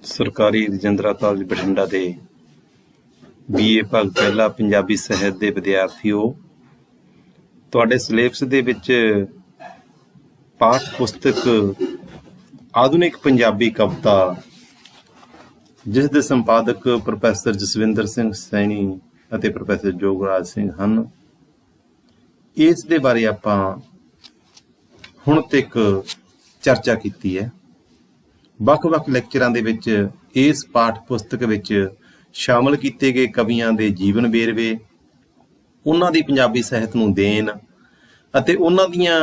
ਸਰਕਾਰੀ ਰਜਿੰਦਰਾ ਕਾਲਜ ਬਠਿੰਡਾ ਦੇ BA ਭਾਗ ਪਹਿਲਾ ਪੰਜਾਬੀ ਸਾਹਿਤ ਦੇ ਵਿਦਿਆਰਥੀਓ, ਤੁਹਾਡੇ ਸਿਲੇਬਸ ਦੇ ਵਿੱਚ ਪਾਠ ਪੁਸਤਕ ਆਧੁਨਿਕ ਪੰਜਾਬੀ ਕਵਿਤਾ, ਜਿਸ ਦੇ ਸੰਪਾਦਕ ਪ੍ਰੋਫੈਸਰ ਜਸਵਿੰਦਰ ਸਿੰਘ ਸੈਣੀ ਅਤੇ ਪ੍ਰੋਫੈਸਰ ਜੋਗਰਾਜ ਸਿੰਘ ਹਨ, ਇਸ ਦੇ ਬਾਰੇ ਆਪਾਂ ਹੁਣ ਤੱਕ ਚਰਚਾ ਕੀਤੀ ਹੈ। ਵੱਖ-ਵੱਖ ਲੈਕਚਰਾਂ ਦੇ ਵਿੱਚ ਇਸ ਪਾਠ ਪੁਸਤਕ ਵਿੱਚ ਸ਼ਾਮਲ ਕੀਤੇ ਗਏ ਕਵੀਆਂ ਦੇ ਜੀਵਨ ਵੇਰਵੇ, ਉਹਨਾਂ ਦੀ ਪੰਜਾਬੀ ਸਾਹਿਤ ਨੂੰ ਦੇਣ ਅਤੇ ਉਹਨਾਂ ਦੀਆਂ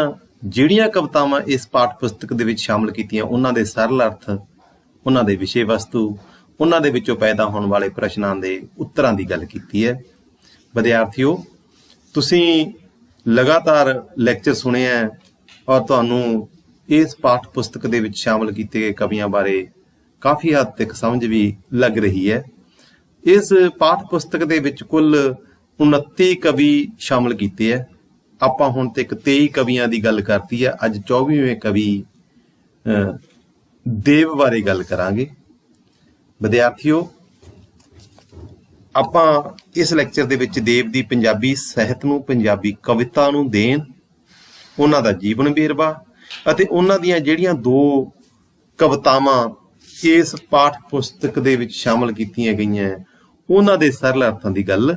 ਜਿਹੜੀਆਂ ਕਵਿਤਾਵਾਂ ਇਸ ਪਾਠ ਪੁਸਤਕ ਦੇ ਵਿੱਚ ਸ਼ਾਮਲ ਕੀਤੀਆਂ, ਉਹਨਾਂ ਦੇ ਸਰਲ ਅਰਥ, ਉਹਨਾਂ ਦੇ ਵਿਸ਼ੇ ਵਸਤੂ, ਉਹਨਾਂ ਦੇ ਵਿੱਚੋਂ ਪੈਦਾ ਹੋਣ ਵਾਲੇ ਪ੍ਰਸ਼ਨਾਂ ਦੇ ਉੱਤਰਾਂ ਦੀ ਗੱਲ ਕੀਤੀ ਹੈ। ਵਿਦਿਆਰਥੀਓ, ਤੁਸੀਂ ਲਗਾਤਾਰ ਲੈਕਚਰ ਸੁਣੇ ਹੈ ਔਰ ਤੁਹਾਨੂੰ ਇਸ ਪਾਠ ਪੁਸਤਕ ਦੇ ਵਿੱਚ ਸ਼ਾਮਲ ਕੀਤੇ ਗਏ ਕਵੀਆਂ ਬਾਰੇ ਕਾਫੀ ਹੱਦ ਤੱਕ ਸਮਝ ਵੀ ਲੱਗ ਰਹੀ ਹੈ। ਇਸ ਪਾਠ ਪੁਸਤਕ ਦੇ ਵਿੱਚ ਕੁੱਲ 29 ਕਵੀ ਸ਼ਾਮਲ ਕੀਤੇ ਹੈ। ਆਪਾਂ ਹੁਣ ਤੱਕ 23 ਕਵੀਆਂ ਦੀ ਗੱਲ ਕਰਤੀ ਹੈ। ਅੱਜ 24ਵੇਂ ਕਵੀ ਦੇਵ ਬਾਰੇ ਗੱਲ ਕਰਾਂਗੇ। ਵਿਦਿਆਰਥੀਓ, ਆਪਾਂ ਇਸ ਲੈਕਚਰ ਦੇ ਵਿੱਚ ਦੇਵ ਦੀ ਪੰਜਾਬੀ ਸਾਹਿਤ ਨੂੰ, ਪੰਜਾਬੀ ਕਵਿਤਾ ਨੂੰ ਦੇਣ, ਉਹਨਾਂ ਦਾ ਜੀਵਨ ਵੇਰਵਾ ਅਤੇ ਉਹਨਾਂ ਦੀਆਂ ਜਿਹੜੀਆਂ 2 ਕਵਿਤਾਵਾਂ ਇਸ ਪਾਠ ਪੁਸਤਕ ਦੇ ਵਿੱਚ ਸ਼ਾਮਲ ਕੀਤੀਆਂ ਗਈਆਂ, ਉਹਨਾਂ ਦੇ ਸਰਲ ਅਰਥਾਂ ਦੀ ਗੱਲ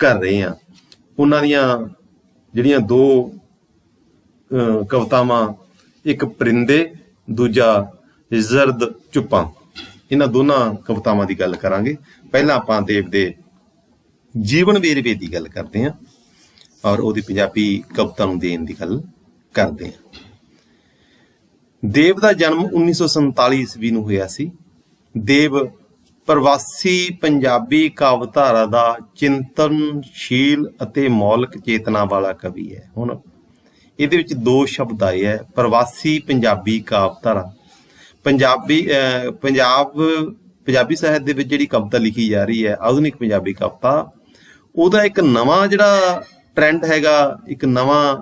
ਕਰ ਰਹੇ ਹਾਂ। ਉਹਨਾਂ ਦੀਆਂ ਜਿਹੜੀਆਂ 2 ਕਵਿਤਾਵਾਂ, ਇੱਕ ਪਰਿੰਦੇ, ਦੂਜਾ ਜ਼ਰਦ ਚੁੱਪਾਂ, ਇਹਨਾਂ ਦੋਨਾਂ ਕਵਿਤਾਵਾਂ ਦੀ ਗੱਲ ਕਰਾਂਗੇ। ਪਹਿਲਾਂ ਆਪਾਂ ਦੇਵ ਦੇ ਜੀਵਨ ਵੇਰਵੇ ਦੀ ਗੱਲ ਕਰਦੇ ਹਾਂ ਔਰ ਉਹਦੀ ਪੰਜਾਬੀ ਕਵਿਤਾ ਨੂੰ ਦੇਣ ਦੀ ਗੱਲ ਕਰਦੇ ਹਾਂ। ਦੇਵ ਦਾ ਜਨਮ 1947 ਈਸਵੀ ਨੂੰ ਹੋਇਆ ਸੀ। ਦੇਵ ਪ੍ਰਵਾਸੀ ਪੰਜਾਬੀ ਕਾਵਿਧਾਰਾ ਦਾ ਚਿੰਤਨਸ਼ੀਲ ਅਤੇ ਮੌਲਿਕ ਚੇਤਨਾ ਵਾਲਾ ਕਵੀ ਹੈ। ਹੁਣ ਇਹਦੇ ਵਿੱਚ 2 ਸ਼ਬਦ ਆਏ ਹੈ, ਪ੍ਰਵਾਸੀ ਪੰਜਾਬੀ ਕਾਵਿਧਾਰਾ। ਪੰਜਾਬੀ ਸਾਹਿਤ ਦੇ ਵਿੱਚ ਜਿਹੜੀ ਕਵਿਤਾ ਲਿਖੀ ਜਾ ਰਹੀ ਹੈ, ਆਧੁਨਿਕ ਪੰਜਾਬੀ ਕਵਿਤਾ, ਉਹਦਾ ਇੱਕ ਨਵਾਂ ਜਿਹੜਾ ਟ੍ਰੈਂਡ ਹੈਗਾ, ਇੱਕ ਨਵਾਂ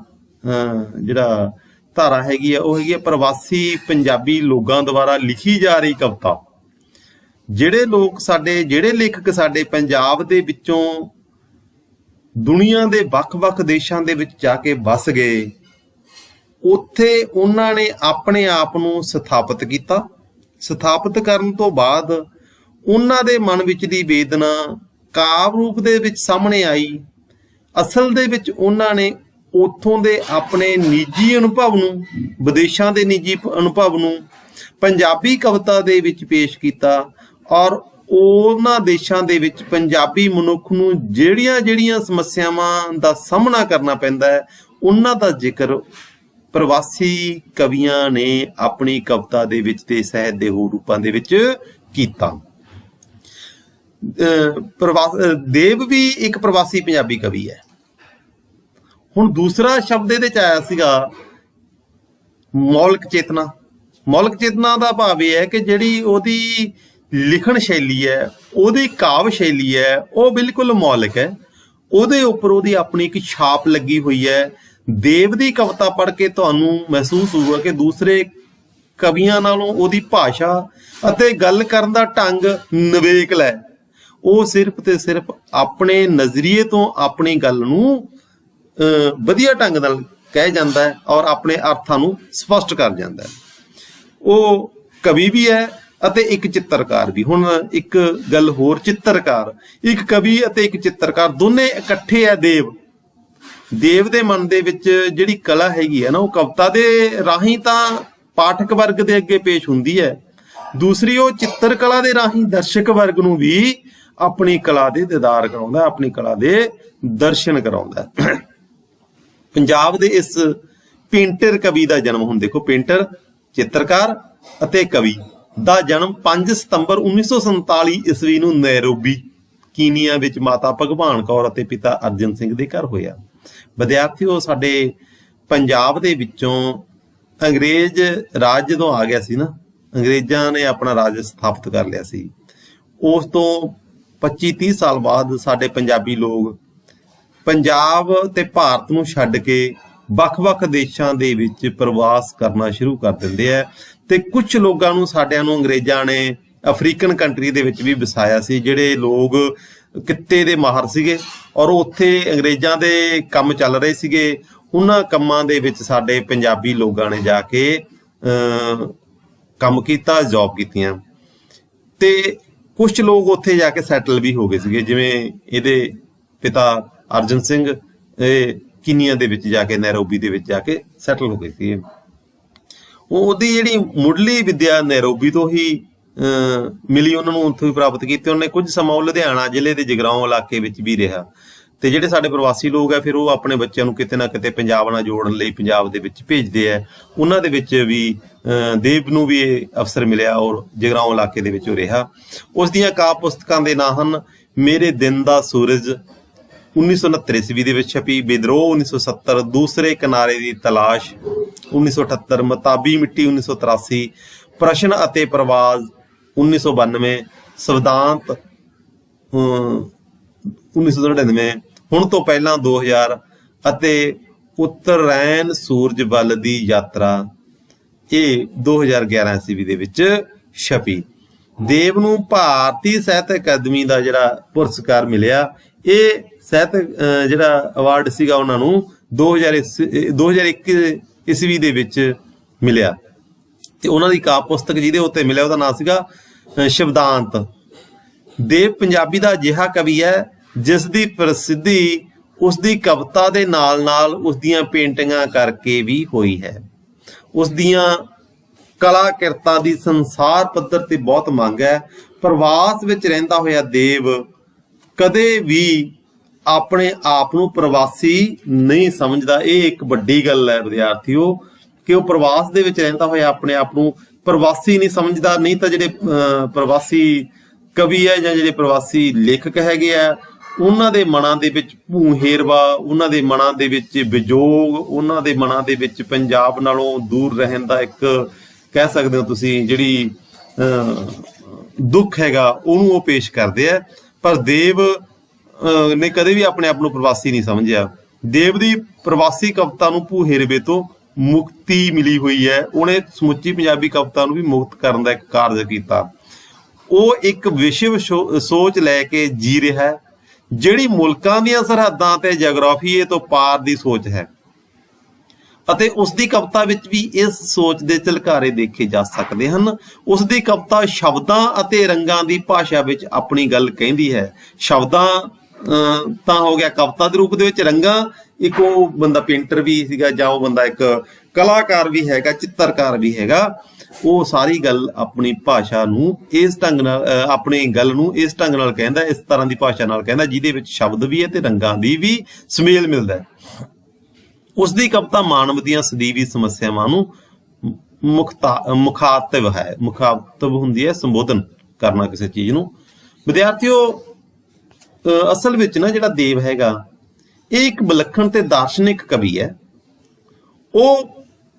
ਜਿਹੜਾ ਧਾਰਾ ਹੈਗੀ ਆ, ਉਹ ਹੈਗੀ ਆ ਪ੍ਰਵਾਸੀ ਪੰਜਾਬੀ ਲੋਕਾਂ ਦੁਆਰਾ ਲਿਖੀ ਜਾ ਰਹੀ ਕਵਿਤਾ। ਜਿਹੜੇ ਲੇਖਕ ਸਾਡੇ ਪੰਜਾਬ ਦੇ ਵਿੱਚੋਂ ਦੁਨੀਆ ਦੇ ਵੱਖ-ਵੱਖ ਦੇਸ਼ਾਂ ਦੇ ਵਿੱਚ ਜਾ ਕੇ ਵੱਸ ਗਏ, ਉੱਥੇ ਉਹਨਾਂ ਨੇ ਆਪਣੇ ਆਪ ਨੂੰ ਸਥਾਪਿਤ ਕੀਤਾ। ਸਥਾਪਿਤ ਕਰਨ ਤੋਂ ਬਾਅਦ ਉਹਨਾਂ ਦੇ ਮਨ ਵਿੱਚ ਦੀ ਵੇਦਨਾ ਕਾਵਿ ਰੂਪ ਦੇ ਵਿੱਚ ਸਾਹਮਣੇ ਆਈ। ਅਸਲ ਦੇ ਵਿੱਚ ਉਹਨਾਂ ਨੇ ਉੱਥੋਂ ਦੇ ਆਪਣੇ ਨਿੱਜੀ ਅਨੁਭਵ ਨੂੰ, ਵਿਦੇਸ਼ਾਂ ਦੇ ਨਿੱਜੀ ਅਨੁਭਵ ਨੂੰ ਪੰਜਾਬੀ ਕਵਿਤਾ ਦੇ ਵਿੱਚ ਪੇਸ਼ ਕੀਤਾ ਔਰ ਉਹਨਾਂ ਦੇਸ਼ਾਂ ਦੇ ਵਿੱਚ ਪੰਜਾਬੀ ਮਨੁੱਖ ਨੂੰ ਜਿਹੜੀਆਂ ਸਮੱਸਿਆਵਾਂ ਦਾ ਸਾਹਮਣਾ ਕਰਨਾ ਪੈਂਦਾ ਹੈ, ਉਹਨਾਂ ਦਾ ਜ਼ਿਕਰ ਪ੍ਰਵਾਸੀ ਕਵੀਆਂ ਨੇ ਆਪਣੀ ਕਵਿਤਾ ਦੇ ਵਿੱਚ ਤੇ ਸਾਹਿਤ ਦੇ ਹੋਰ ਰੂਪਾਂ ਦੇ ਵਿੱਚ ਕੀਤਾ। ਦੇਵ ਵੀ ਇੱਕ ਪ੍ਰਵਾਸੀ ਪੰਜਾਬੀ ਕਵੀ ਹੈ। ਹੁਣ ਦੂਸਰਾ ਸ਼ਬਦ ਇਹਦੇ ਚ ਆਇਆ ਸੀਗਾ ਮੌਲਿਕ ਚੇਤਨਾ। ਮੌਲਿਕ ਚੇਤਨਾ ਦਾ ਭਾਵ ਇਹ ਹੈ ਕਿ ਜਿਹੜੀ ਉਹਦੀ ਲਿਖਣ ਸ਼ੈਲੀ ਹੈ, ਉਹਦੀ ਕਾਵਿ ਸ਼ੈਲੀ ਹੈ, ਉਹ ਬਿਲਕੁਲ ਮੌਲਿਕ ਹੈ। ਉਹਦੇ ਉੱਪਰ ਉਹਦੀ ਆਪਣੀ ਇੱਕ ਛਾਪ ਲੱਗੀ ਹੋਈ ਹੈ। ਦੇਵ ਦੀ ਕਵਿਤਾ ਪੜ੍ਹ ਕੇ ਤੁਹਾਨੂੰ ਮਹਿਸੂਸ ਹੋਊਗਾ ਕਿ ਦੂਸਰੇ ਕਵੀਆਂ ਨਾਲੋਂ ਉਹਦੀ ਭਾਸ਼ਾ ਅਤੇ ਗੱਲ ਕਰਨ ਦਾ ਢੰਗ ਨਿਵੇਕਲ ਹੈ। ਉਹ ਸਿਰਫ ਤੇ ਸਿਰਫ ਆਪਣੇ ਨਜ਼ਰੀਏ ਤੋਂ ਆਪਣੀ ਗੱਲ ਨੂੰ ਵਧੀਆ ਢੰਗ ਨਾਲ ਕਹਿ ਜਾਂਦਾ ਹੈ ਔਰ ਆਪਣੇ ਅਰਥਾਂ ਨੂੰ ਸਪਸ਼ਟ ਕਰ ਜਾਂਦਾ ਹੈ। ਉਹ ਕਵੀ ਵੀ ਹੈ ਅਤੇ ਇੱਕ ਚਿੱਤਰਕਾਰ ਵੀ। ਹੁਣ ਇੱਕ ਗੱਲ ਹੋਰ, ਚਿੱਤਰਕਾਰ, ਇੱਕ ਕਵੀ ਅਤੇ ਇੱਕ ਚਿੱਤਰਕਾਰ ਦੋਨੇ ਇਕੱਠੇ ਹੈ। ਦੇਵ ਦੇ ਮਨ ਦੇ ਵਿੱਚ ਜਿਹੜੀ ਕਲਾ ਹੈਗੀ ਹੈ ਨਾ, ਉਹ ਕਵਿਤਾ ਦੇ ਰਾਹੀਂ ਤਾਂ ਪਾਠਕ ਵਰਗ ਦੇ ਅੱਗੇ ਪੇਸ਼ ਹੁੰਦੀ ਹੈ, ਦੂਸਰੀ ਉਹ ਚਿੱਤਰ ਕਲਾ ਦੇ ਰਾਹੀਂ ਦਰਸ਼ਕ ਵਰਗ ਨੂੰ ਵੀ ਆਪਣੀ ਕਲਾ ਦੇ ਦੀਦਾਰ ਕਰਾਉਂਦਾ, ਆਪਣੀ ਕਲਾ ਦੇ ਦਰਸ਼ਨ ਕਰਾਉਂਦਾ। ਪੰਜਾਬ ਦੇ ਇਸ ਪੇਂਟਰ ਕਵੀ ਦਾ ਜਨਮ, ਹੁਣ ਦੇਖੋ, ਪੇਂਟਰ, ਚਿੱਤਰਕਾਰ ਅਤੇ ਕਵੀ ਦਾ ਜਨਮ 5 ਸਤੰਬਰ 1947 ਈਸਵੀ ਨੂੰ ਨੈਰੋਬੀ, ਕੀਨੀਆ ਵਿੱਚ ਮਾਤਾ ਭਗਵਾਨ ਕੌਰ ਅਤੇ ਪਿਤਾ ਅਰਜਨ ਸਿੰਘ ਦੇ ਘਰ ਹੋਇਆ। ਵਿਦਿਆਰਥੀਓ, ਸਾਡੇ ਪੰਜਾਬ ਦੇ ਵਿੱਚੋਂ ਅੰਗਰੇਜ਼ ਰਾਜ ਜਦੋਂ ਆ ਗਿਆ ਸੀ ਨਾ, ਅੰਗਰੇਜ਼ਾਂ ਨੇ ਆਪਣਾ ਰਾਜ ਸਥਾਪਿਤ ਕਰ ਲਿਆ ਸੀ। ਉਸ ਤੋਂ 25-30 ਸਾਲ ਬਾਅਦ ਸਾਡੇ ਪੰਜਾਬੀ ਲੋਕ ਪੰਜਾਬ ਤੇ ਭਾਰਤ ਨੂੰ ਛੱਡ ਕੇ ਵੱਖ-ਵੱਖ ਦੇਸ਼ਾਂ ਦੇ ਵਿੱਚ ਪ੍ਰਵਾਸ ਕਰਨਾ ਸ਼ੁਰੂ ਕਰ ਦਿੰਦੇ ਆ ਤੇ ਕੁਝ ਲੋਕਾਂ ਨੂੰ, ਸਾਡਿਆਂ ਨੂੰ ਅੰਗਰੇਜ਼ਾਂ ਨੇ ਅਫਰੀਕਨ ਕੰਟਰੀ ਦੇ ਵਿੱਚ ਵੀ ਵਸਾਇਆ ਸੀ, ਜਿਹੜੇ ਲੋਕ ਕਿੱਤੇ ਦੇ ਮਾਹਰ ਸੀਗੇ ਔਰ ਉੱਥੇ ਅੰਗਰੇਜ਼ਾਂ ਦੇ ਕੰਮ ਚੱਲ ਰਹੇ ਸੀਗੇ। ਉਹਨਾਂ ਕੰਮਾਂ ਦੇ ਵਿੱਚ ਸਾਡੇ ਪੰਜਾਬੀ ਲੋਕਾਂ ਨੇ ਜਾ ਕੇ ਕੰਮ ਕੀਤਾ, ਜੌਬ ਕੀਤੀਆਂ, ਤੇ ਕੁਛ ਲੋਕ ਉੱਥੇ ਜਾ ਕੇ ਸੈਟਲ ਵੀ ਹੋ ਗਏ ਸੀਗੇ। ਜਿਵੇਂ ਇਹਦੇ ਪਿਤਾ ਅਰਜਨ ਸਿੰਘ ਇਹ ਕੀਨੀਆ ਦੇ ਵਿੱਚ ਜਾ ਕੇ, ਨੈਰੋਬੀ ਦੇ ਵਿੱਚ ਜਾ ਕੇ ਸੈਟਲ ਹੋ ਗਏ ਸੀ। ਉਹਦੀ ਜਿਹੜੀ ਮੁੱਢਲੀ ਵਿੱਦਿਆ ਨੈਰੋਬੀ ਤੋਂ ਹੀ ਮਿਲੀ, ਉਹਨਾਂ ਨੂੰ ਉੱਥੋਂ ਹੀ ਪ੍ਰਾਪਤ ਕੀਤੀ। ਉਹਨੇ ਕੁਝ ਸਮਾਂ ਉਹ ਲੁਧਿਆਣਾ ਜ਼ਿਲ੍ਹੇ ਦੇ ਜਗਰਾਓਂ ਇਲਾਕੇ ਵਿੱਚ ਵੀ ਰਿਹਾ। ਤੇ ਜਿਹੜੇ ਸਾਡੇ ਪ੍ਰਵਾਸੀ ਲੋਕ ਆ ਫਿਰ ਉਹ ਆਪਣੇ ਬੱਚਿਆਂ ਨੂੰ ਕਿਤੇ ਨਾ ਕਿਤੇ ਪੰਜਾਬ ਨਾਲ ਜੋੜਨ ਲਈ ਪੰਜਾਬ ਦੇ ਵਿੱਚ ਭੇਜਦੇ ਆ। ਉਹਨਾਂ ਦੇ ਵਿੱਚ ਵੀ ਦੇਵ ਨੂੰ ਵੀ ਇਹ ਅਵਸਰ ਮਿਲਿਆ ਔਰ ਜਗਰਾਓਂ ਇਲਾਕੇ ਦੇ ਵਿੱਚ ਉਹ ਰਿਹਾ। ਉਸ ਦੀਆਂ ਕਾਵਿ ਪੁਸਤਕਾਂ ਦੇ ਨਾਂ ਹਨ ਮੇਰੇ ਦਿਨ ਦਾ ਸੂਰਜ 1969 ਈਸਵੀ ਦੇ ਵਿੱਚ ਛਪੀ, ਵਿਦਰੋਹ 1970, ਦੂਸਰੇ ਕਿਨਾਰੇ ਦੀ ਤਲਾਸ਼ 1978, ਮਤਾਬੀ ਮਿੱਟੀ 1983, ਪ੍ਰਸ਼ਨ ਅਤੇ ਪ੍ਰਵਾਜ਼ 1992, ਸਵਦਾਂਤ 1999, ਹੁਣ ਤੋਂ ਪਹਿਲਾਂ 2000 ਅਤੇ ਉੱਤਰੈਣ ਸੂਰਜ ਵੱਲ ਦੀ ਯਾਤਰਾ ਇਹ 2011 ਈਸਵੀ ਦੇ ਵਿੱਚ ਛਪੀ। ਦੇਵ ਨੂੰ ਭਾਰਤੀ ਸਾਹਿਤ ਅਕਾਦਮੀ ਦਾ ਜਿਹੜਾ ਪੁਰਸਕਾਰ ਮਿਲਿਆ, ਇਹ ਸਾਹਿਤ ਜਿਹੜਾ ਅਵਾਰਡ ਸੀਗਾ ਉਹਨਾਂ ਨੂੰ 2021 ਈਸਵੀ ਦੇ ਵਿੱਚ ਮਿਲਿਆ। ਤੇ ਉਹਨਾਂ ਦੀ ਕਾਵਿ ਪੁਸਤਕ ਜਿਹਦੇ ਉੱਤੇ ਮਿਲਿਆ ਉਹਦਾ ਨਾਮ ਸੀਗਾ ਸ਼ਬਦਾਂਤ। ਦੇਵ ਪੰਜਾਬੀ ਦਾ ਅਜਿਹਾ ਕਵੀ ਹੈ ਜਿਸ ਦੀ ਪ੍ਰਸਿੱਧੀ ਉਸਦੀ ਕਵਿਤਾ ਦੇ ਨਾਲ ਨਾਲ ਉਸਦੀਆਂ ਪੇਂਟਿੰਗਾਂ ਕਰਕੇ ਵੀ ਹੋਈ ਹੈ। ਉਸਦੀਆਂ ਕਲਾ ਕਿਰਤਾਂ ਦੀ ਸੰਸਾਰ ਪੱਧਰ ਤੇ ਬਹੁਤ ਮੰਗ ਹੈ। ਪ੍ਰਵਾਸ ਵਿੱਚ ਰਹਿੰਦਾ ਹੋਇਆ ਦੇਵ ਕਦੇ ਵੀ ਆਪਣੇ ਆਪ ਨੂੰ ਪ੍ਰਵਾਸੀ ਨਹੀਂ ਸਮਝਦਾ। ਇਹ ਇੱਕ ਵੱਡੀ ਗੱਲ ਹੈ ਵਿਦਿਆਰਥੀਓ, ਕਿ ਉਹ ਪ੍ਰਵਾਸ ਦੇ ਵਿੱਚ ਰਹਿੰਦਾ ਹੋਇਆ ਆਪਣੇ ਆਪ ਨੂੰ ਪ੍ਰਵਾਸੀ ਨਹੀਂ ਸਮਝਦਾ। ਨਹੀਂ ਤਾਂ ਜਿਹੜੇ ਪ੍ਰਵਾਸੀ ਕਵੀ ਹੈ ਜਾਂ ਜਿਹੜੇ ਪ੍ਰਵਾਸੀ ਲੇਖਕ ਹੈਗੇ ਆ, ਉਹਨਾਂ ਦੇ ਮਨਾਂ ਦੇ ਵਿੱਚ ਭੂ-ਹੇਰਵਾ, ਉਹਨਾਂ ਦੇ ਮਨਾਂ ਦੇ ਵਿੱਚ ਵਿਜੋਗ, ਉਹਨਾਂ ਦੇ ਮਨਾਂ ਦੇ ਵਿੱਚ ਪੰਜਾਬ ਨਾਲੋਂ ਦੂਰ ਰਹਿਣ ਦਾ ਇੱਕ ਕਹਿ ਸਕਦੇ ਹੋ ਤੁਸੀਂ ਜਿਹੜੀ ਦੁੱਖ ਹੈਗਾ ਉਹਨੂੰ ਉਹ ਪੇਸ਼ ਕਰਦੇ ਆ। ਪਰ ਦੇਵ ਨੇ ਕਦੇ ਵੀ ਆਪਣੇ ਆਪ ਨੂੰ ਪ੍ਰਵਾਸੀ ਨਹੀਂ ਸਮਝਿਆ। ਦੇਵ ਦੀ ਪ੍ਰਵਾਸੀ ਕਵਿਤਾ ਨੂੰ ਭੂ-ਹੇਰਵੇ ਤੋਂ ਮੁਕਤੀ ਮਿਲੀ ਹੋਈ ਹੈ। ਉਹਨੇ ਸਮੁੱਚੀ ਪੰਜਾਬੀ ਕਵਿਤਾ ਨੂੰ ਵੀ ਮੁਕਤ ਕਰਨ ਦਾ ਇੱਕ ਕਾਰਜ ਕੀਤਾ। ਉਹ ਇੱਕ ਵਿਸ਼ਵ ਸੋਚ ਲੈ ਕੇ ਜੀ ਰਿਹਾ ਹੈ, ਜਿਹੜੀ ਮੁਲਕਾਂ ਦੀਆਂ ਸਰਹੱਦਾਂ ਤੇ ਜਗਰਾਫੀਏ ਤੋਂ ਪਾਰ ਦੀ ਸੋਚ ਹੈ, ਅਤੇ ਉਸ ਦੀ ਕਵਿਤਾ ਵਿੱਚ ਵੀ ਇਸ ਸੋਚ ਦੇ ਝਲਕਾਰੇ ਦੇਖੇ ਜਾ ਸਕਦੇ ਹਨ। ਉਸ ਦੀ ਕਵਿਤਾ ਸ਼ਬਦਾਂ ਅਤੇ ਰੰਗਾਂ ਦੀ ਭਾਸ਼ਾ ਵਿੱਚ ਆਪਣੀ ਗੱਲ ਕਹਿੰਦੀ ਹੈ। ਸ਼ਬਦਾਂ ਤਾਂ ਹੋ ਗਿਆ ਕਵਿਤਾ ਦੇ ਰੂਪ ਦੇ ਵਿੱਚ, ਰੰਗਾਂ ਇੱਕ ਉਹ ਬੰਦਾ ਪੇਂਟਰ ਵੀ ਸੀਗਾ ਜਾਂ ਉਹ ਬੰਦਾ ਇੱਕ ਕਲਾਕਾਰ ਵੀ ਹੈਗਾ, ਚਿੱਤਰਕਾਰ ਵੀ ਹੈਗਾ। ਉਹ ਸਾਰੀ ਗੱਲ ਆਪਣੀ ਭਾਸ਼ਾ ਨੂੰ ਇਸ ਢੰਗ ਨਾਲ, ਆਪਣੀ ਗੱਲ ਨੂੰ ਇਸ ਢੰਗ ਨਾਲ ਕਹਿੰਦਾ, ਇਸ ਤਰ੍ਹਾਂ ਦੀ ਭਾਸ਼ਾ ਨਾਲ ਕਹਿੰਦਾ ਜਿਹਦੇ ਵਿੱਚ ਸ਼ਬਦ ਵੀ ਹੈ ਤੇ ਰੰਗਾਂ ਦੀ ਵੀ ਸੁਮੇਲ ਮਿਲਦਾ ਹੈ। ਉਸ ਦੀ ਕਵਿਤਾ ਮਾਨਵ ਦੀਆਂ ਸਦੀਵੀ ਸਮੱਸਿਆਵਾਂ ਨੂੰ ਮੁਖਾਤਬ ਹੈ, ਮੁਖਾਤਬ ਹੁੰਦੀ ਹੈ ਸੰਬੋਧਨ ਕਰਨਾ ਕਿਸੇ ਚੀਜ਼ ਨੂੰ। ਵਿਦਿਆਰਥੀਓ, ਅਸਲ ਵਿੱਚ ਨਾ ਜਿਹੜਾ ਦੇਵ ਹੈਗਾ ਇਹ ਇੱਕ ਵਿਲੱਖਣ ਤੇ ਦਾਰਸ਼ਨਿਕ ਕਵੀ ਹੈ। ਉਹ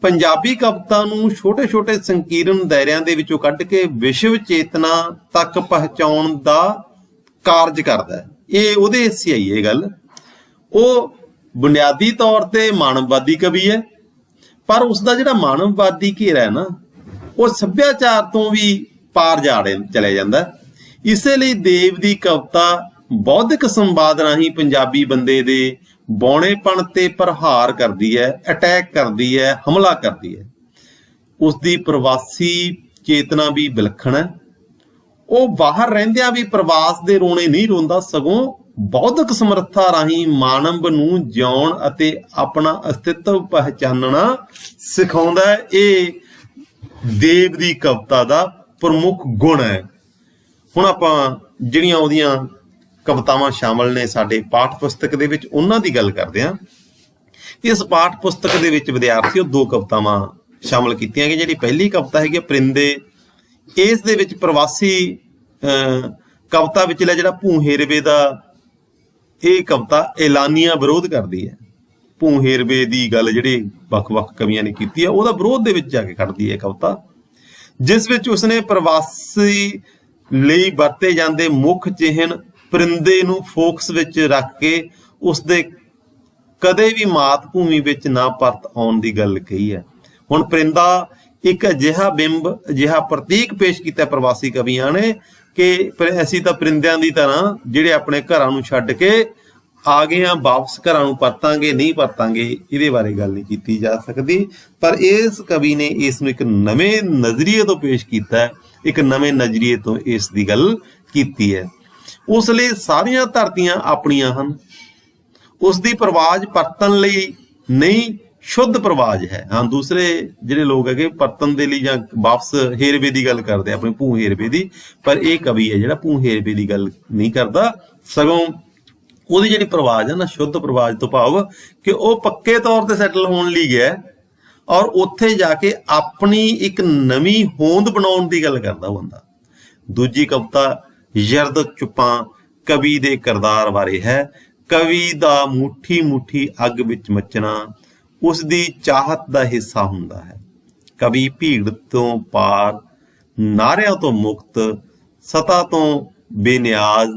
ਪੰਜਾਬੀ ਕਵਿਤਾ ਨੂੰ ਛੋਟੇ ਛੋਟੇ ਸੰਕੀਰਨ ਦਾਇਰਿਆਂ ਦੇ ਵਿੱਚੋਂ ਕੱਢ ਕੇ ਵਿਸ਼ਵ ਚੇਤਨਾ ਤੱਕ ਪਹੁੰਚਾਉਣ ਦਾ ਕਾਰਜ ਕਰਦਾ ਹੈ। ਇਹ ਉਹਦੇ ਹਿੱਸੇ ਆਈ ਇਹ ਗੱਲ। ਉਹ ਬੁਨਿਆਦੀ ਤੌਰ ਤੇ ਮਾਨਵਵਾਦੀ ਕਵੀ ਹੈ, ਪਰ ਉਸਦਾ ਜਿਹੜਾ ਮਾਨਵਵਾਦੀ ਘੇਰਾ ਹੈ ਨਾ, ਉਹ ਸੱਭਿਆਚਾਰ ਤੋਂ ਵੀ ਪਾਰ ਚਲੇ ਜਾਂਦਾ। ਇਸੇ ਲਈ ਦੇਵ ਦੀ ਕਵਿਤਾ ਬੌਧਿਕ ਸੰਵਾਦ ਰਾਹੀਂ ਪੰਜਾਬੀ ਬੰਦੇ ਦੇ ਬੌਣੇਪਣ ਤੇ ਪ੍ਰਹਾਰ ਕਰਦੀ ਹੈ, ਅਟੈਕ ਕਰਦੀ ਹੈ, ਹਮਲਾ ਕਰਦੀ ਹੈ। ਉਸਦੀ ਪ੍ਰਵਾਸੀ ਚੇਤਨਾ ਵੀ ਵਿਲੱਖਣ ਹੈ। ਉਹ ਬਾਹਰ ਰਹਿੰਦਿਆਂ ਵੀ ਪ੍ਰਵਾਸ ਦੇ ਰੋਣੇ ਨਹੀਂ ਰੋਂਦਾ, ਸਗੋਂ ਬੌਧਿਕ ਸਮਰੱਥਾ ਰਾਹੀਂ ਮਾਨਵ ਨੂੰ ਜਿਉਣ ਅਤੇ ਆਪਣਾ ਅਸਤਿਤਵ ਪਹਿਚਾਨਣਾ ਸਿਖਾਉਂਦਾ ਹੈ। ਇਹ ਦੇਵ ਦੀ ਕਵਿਤਾ ਦਾ ਪ੍ਰਮੁੱਖ ਗੁਣ ਹੈ। ਹੁਣ ਆਪਾਂ ਜਿਹੜੀਆਂ ਉਹਦੀਆਂ ਕਵਿਤਾਵਾਂ ਸ਼ਾਮਲ ਨੇ ਸਾਡੇ ਪਾਠ ਪੁਸਤਕ ਦੇ ਵਿੱਚ, ਉਹਨਾਂ ਦੀ ਗੱਲ ਕਰਦੇ ਹਾਂ। ਇਸ ਪਾਠ ਪੁਸਤਕ ਦੇ ਵਿੱਚ ਵਿਦਿਆਰਥੀਓ ਦੋ ਕਵਿਤਾਵਾਂ ਸ਼ਾਮਲ ਕੀਤੀਆਂ ਗਈਆਂ। ਜਿਹੜੀ ਪਹਿਲੀ ਕਵਿਤਾ ਹੈਗੀ ਪਰਿੰਦੇ, ਇਸ ਦੇ ਵਿੱਚ ਪ੍ਰਵਾਸੀ ਕਵਿਤਾ ਵਿਚਲਾ ਜਿਹੜਾ ਭੂ-ਹੇਰਵੇ ਦਾ, ਇਹ ਕਵਿਤਾ ਐਲਾਨੀਆ ਵਿਰੋਧ ਕਰਦੀ ਹੈ। ਭੂ-ਹੇਰਵੇ ਦੀ ਗੱਲ ਜਿਹੜੀ ਵੱਖ-ਵੱਖ ਕਵੀਆਂ ਨੇ ਕੀਤੀ ਹੈ, ਉਹਦਾ ਵਿਰੋਧ ਦੇ ਵਿੱਚ ਜਾ ਕੇ ਖੜਦੀ ਹੈ ਕਵਿਤਾ, ਜਿਸ ਵਿੱਚ ਉਸਨੇ ਪ੍ਰਵਾਸੀ ਲਈ ਵਰਤੇ ਜਾਂਦੇ ਮੁੱਖ ਚਿਹਨ ਪਰਿੰਦੇ ਨੂੰ ਫੋਕਸ ਵਿੱਚ ਰੱਖ ਕੇ ਉਸਦੇ ਕਦੇ ਵੀ ਮਾਤ ਭੂਮੀ ਵਿੱਚ ਨਾ ਪਰਤ ਆਉਣ ਦੀ ਗੱਲ ਕਹੀ ਹੈ। ਹੁਣ ਪਰਿੰਦਾ ਇੱਕ ਅਜਿਹਾ ਬਿੰਬ, ਅਜਿਹਾ ਪ੍ਰਤੀਕ ਪੇਸ਼ ਕੀਤਾ ਪ੍ਰਵਾਸੀ ਕਵੀਆਂ ਨੇ ਕਿ ਅਸੀਂ ਤਾਂ ਪਰਿੰਦਿਆਂ ਦੀ ਤਰ੍ਹਾਂ ਜਿਹੜੇ ਆਪਣੇ ਘਰਾਂ ਨੂੰ ਛੱਡ ਕੇ ਆ ਗਏ ਹਾਂ, ਵਾਪਸ ਘਰਾਂ ਨੂੰ ਪਰਤਾਂਗੇ, ਨਹੀਂ ਪਰਤਾਂਗੇ, ਇਹਦੇ ਬਾਰੇ ਗੱਲ ਨਹੀਂ ਕੀਤੀ ਜਾ ਸਕਦੀ। ਪਰ ਇਸ ਕਵੀ ਨੇ ਇਸ ਨੂੰ ਇੱਕ ਨਵੇਂ ਨਜ਼ਰੀਏ ਤੋਂ ਪੇਸ਼ ਕੀਤਾ ਹੈ, ਇੱਕ ਨਵੇਂ ਨਜ਼ਰੀਏ ਤੋਂ ਇਸ ਦੀ ਗੱਲ ਕੀਤੀ ਹੈ। ਉਸ ਲਈ ਸਾਰੀਆਂ ਧਰਤੀਆਂ ਆਪਣੀਆਂ ਹਨ, ਉਸ ਦੀ ਪਰਵਾਜ਼ ਪਰਤਣ ਲਈ ਨਹੀਂ, ਸ਼ੁੱਧ ਪਰਵਾਜ਼ ਹੈ। ਹਾਂ, ਦੂਸਰੇ ਜਿਹੜੇ ਲੋਕ ਹੈਗੇ ਪਰਤਣ ਦੇ ਲਈ ਜਾਂ ਵਾਪਸ ਹੇਰਵੇ ਦੀ ਗੱਲ ਕਰਦੇ, ਆਪਣੇ ਭੂ ਹੇਰਵੇ ਦੀ, ਪਰ ਇਹ ਕਵੀ ਹੈ ਜਿਹੜਾ ਭੂ ਹੇਰਵੇ ਦੀ ਗੱਲ ਨਹੀਂ ਕਰਦਾ, ਸਗੋਂ ਉਹਦੀ ਜਿਹੜੀ ਪਰਵਾਜ਼ ਹੈ ਨਾ, ਸ਼ੁੱਧ ਪਰਵਾਜ਼ ਤੋਂ ਭਾਵ ਕਿ ਉਹ ਪੱਕੇ ਤੌਰ ਤੇ ਸੈਟਲ ਹੋਣ ਲਈ ਗਿਆ ਔਰ ਉੱਥੇ ਜਾ ਕੇ ਆਪਣੀ ਇੱਕ ਨਵੀਂ ਹੋਂਦ ਬਣਾਉਣ ਦੀ ਗੱਲ ਕਰਦਾ ਉਹ ਬੰਦਾ। ਦੂਜੀ ਕਵਿਤਾ ਯਰਦ ਚੁੱਪਾਂ ਕਵੀ ਦੇ ਕਿਰਦਾਰ ਬਾਰੇ ਹੈ। ਕਵੀ ਦਾ ਮੁੱਠੀ ਮੁੱਠੀ ਅੱਗ ਵਿੱਚ ਮੱਚਣਾ ਉਸ ਦੀ ਚਾਹਤ ਦਾ ਹਿੱਸਾ ਹੁੰਦਾ ਹੈ। ਕਵੀ ਭੀੜ ਤੋਂ ਪਾਰ, ਨਾਰਿਆਂ ਤੋਂ ਮੁਕਤ, ਸਤਾ ਤੋਂ ਬੇਨਿਆਜ਼,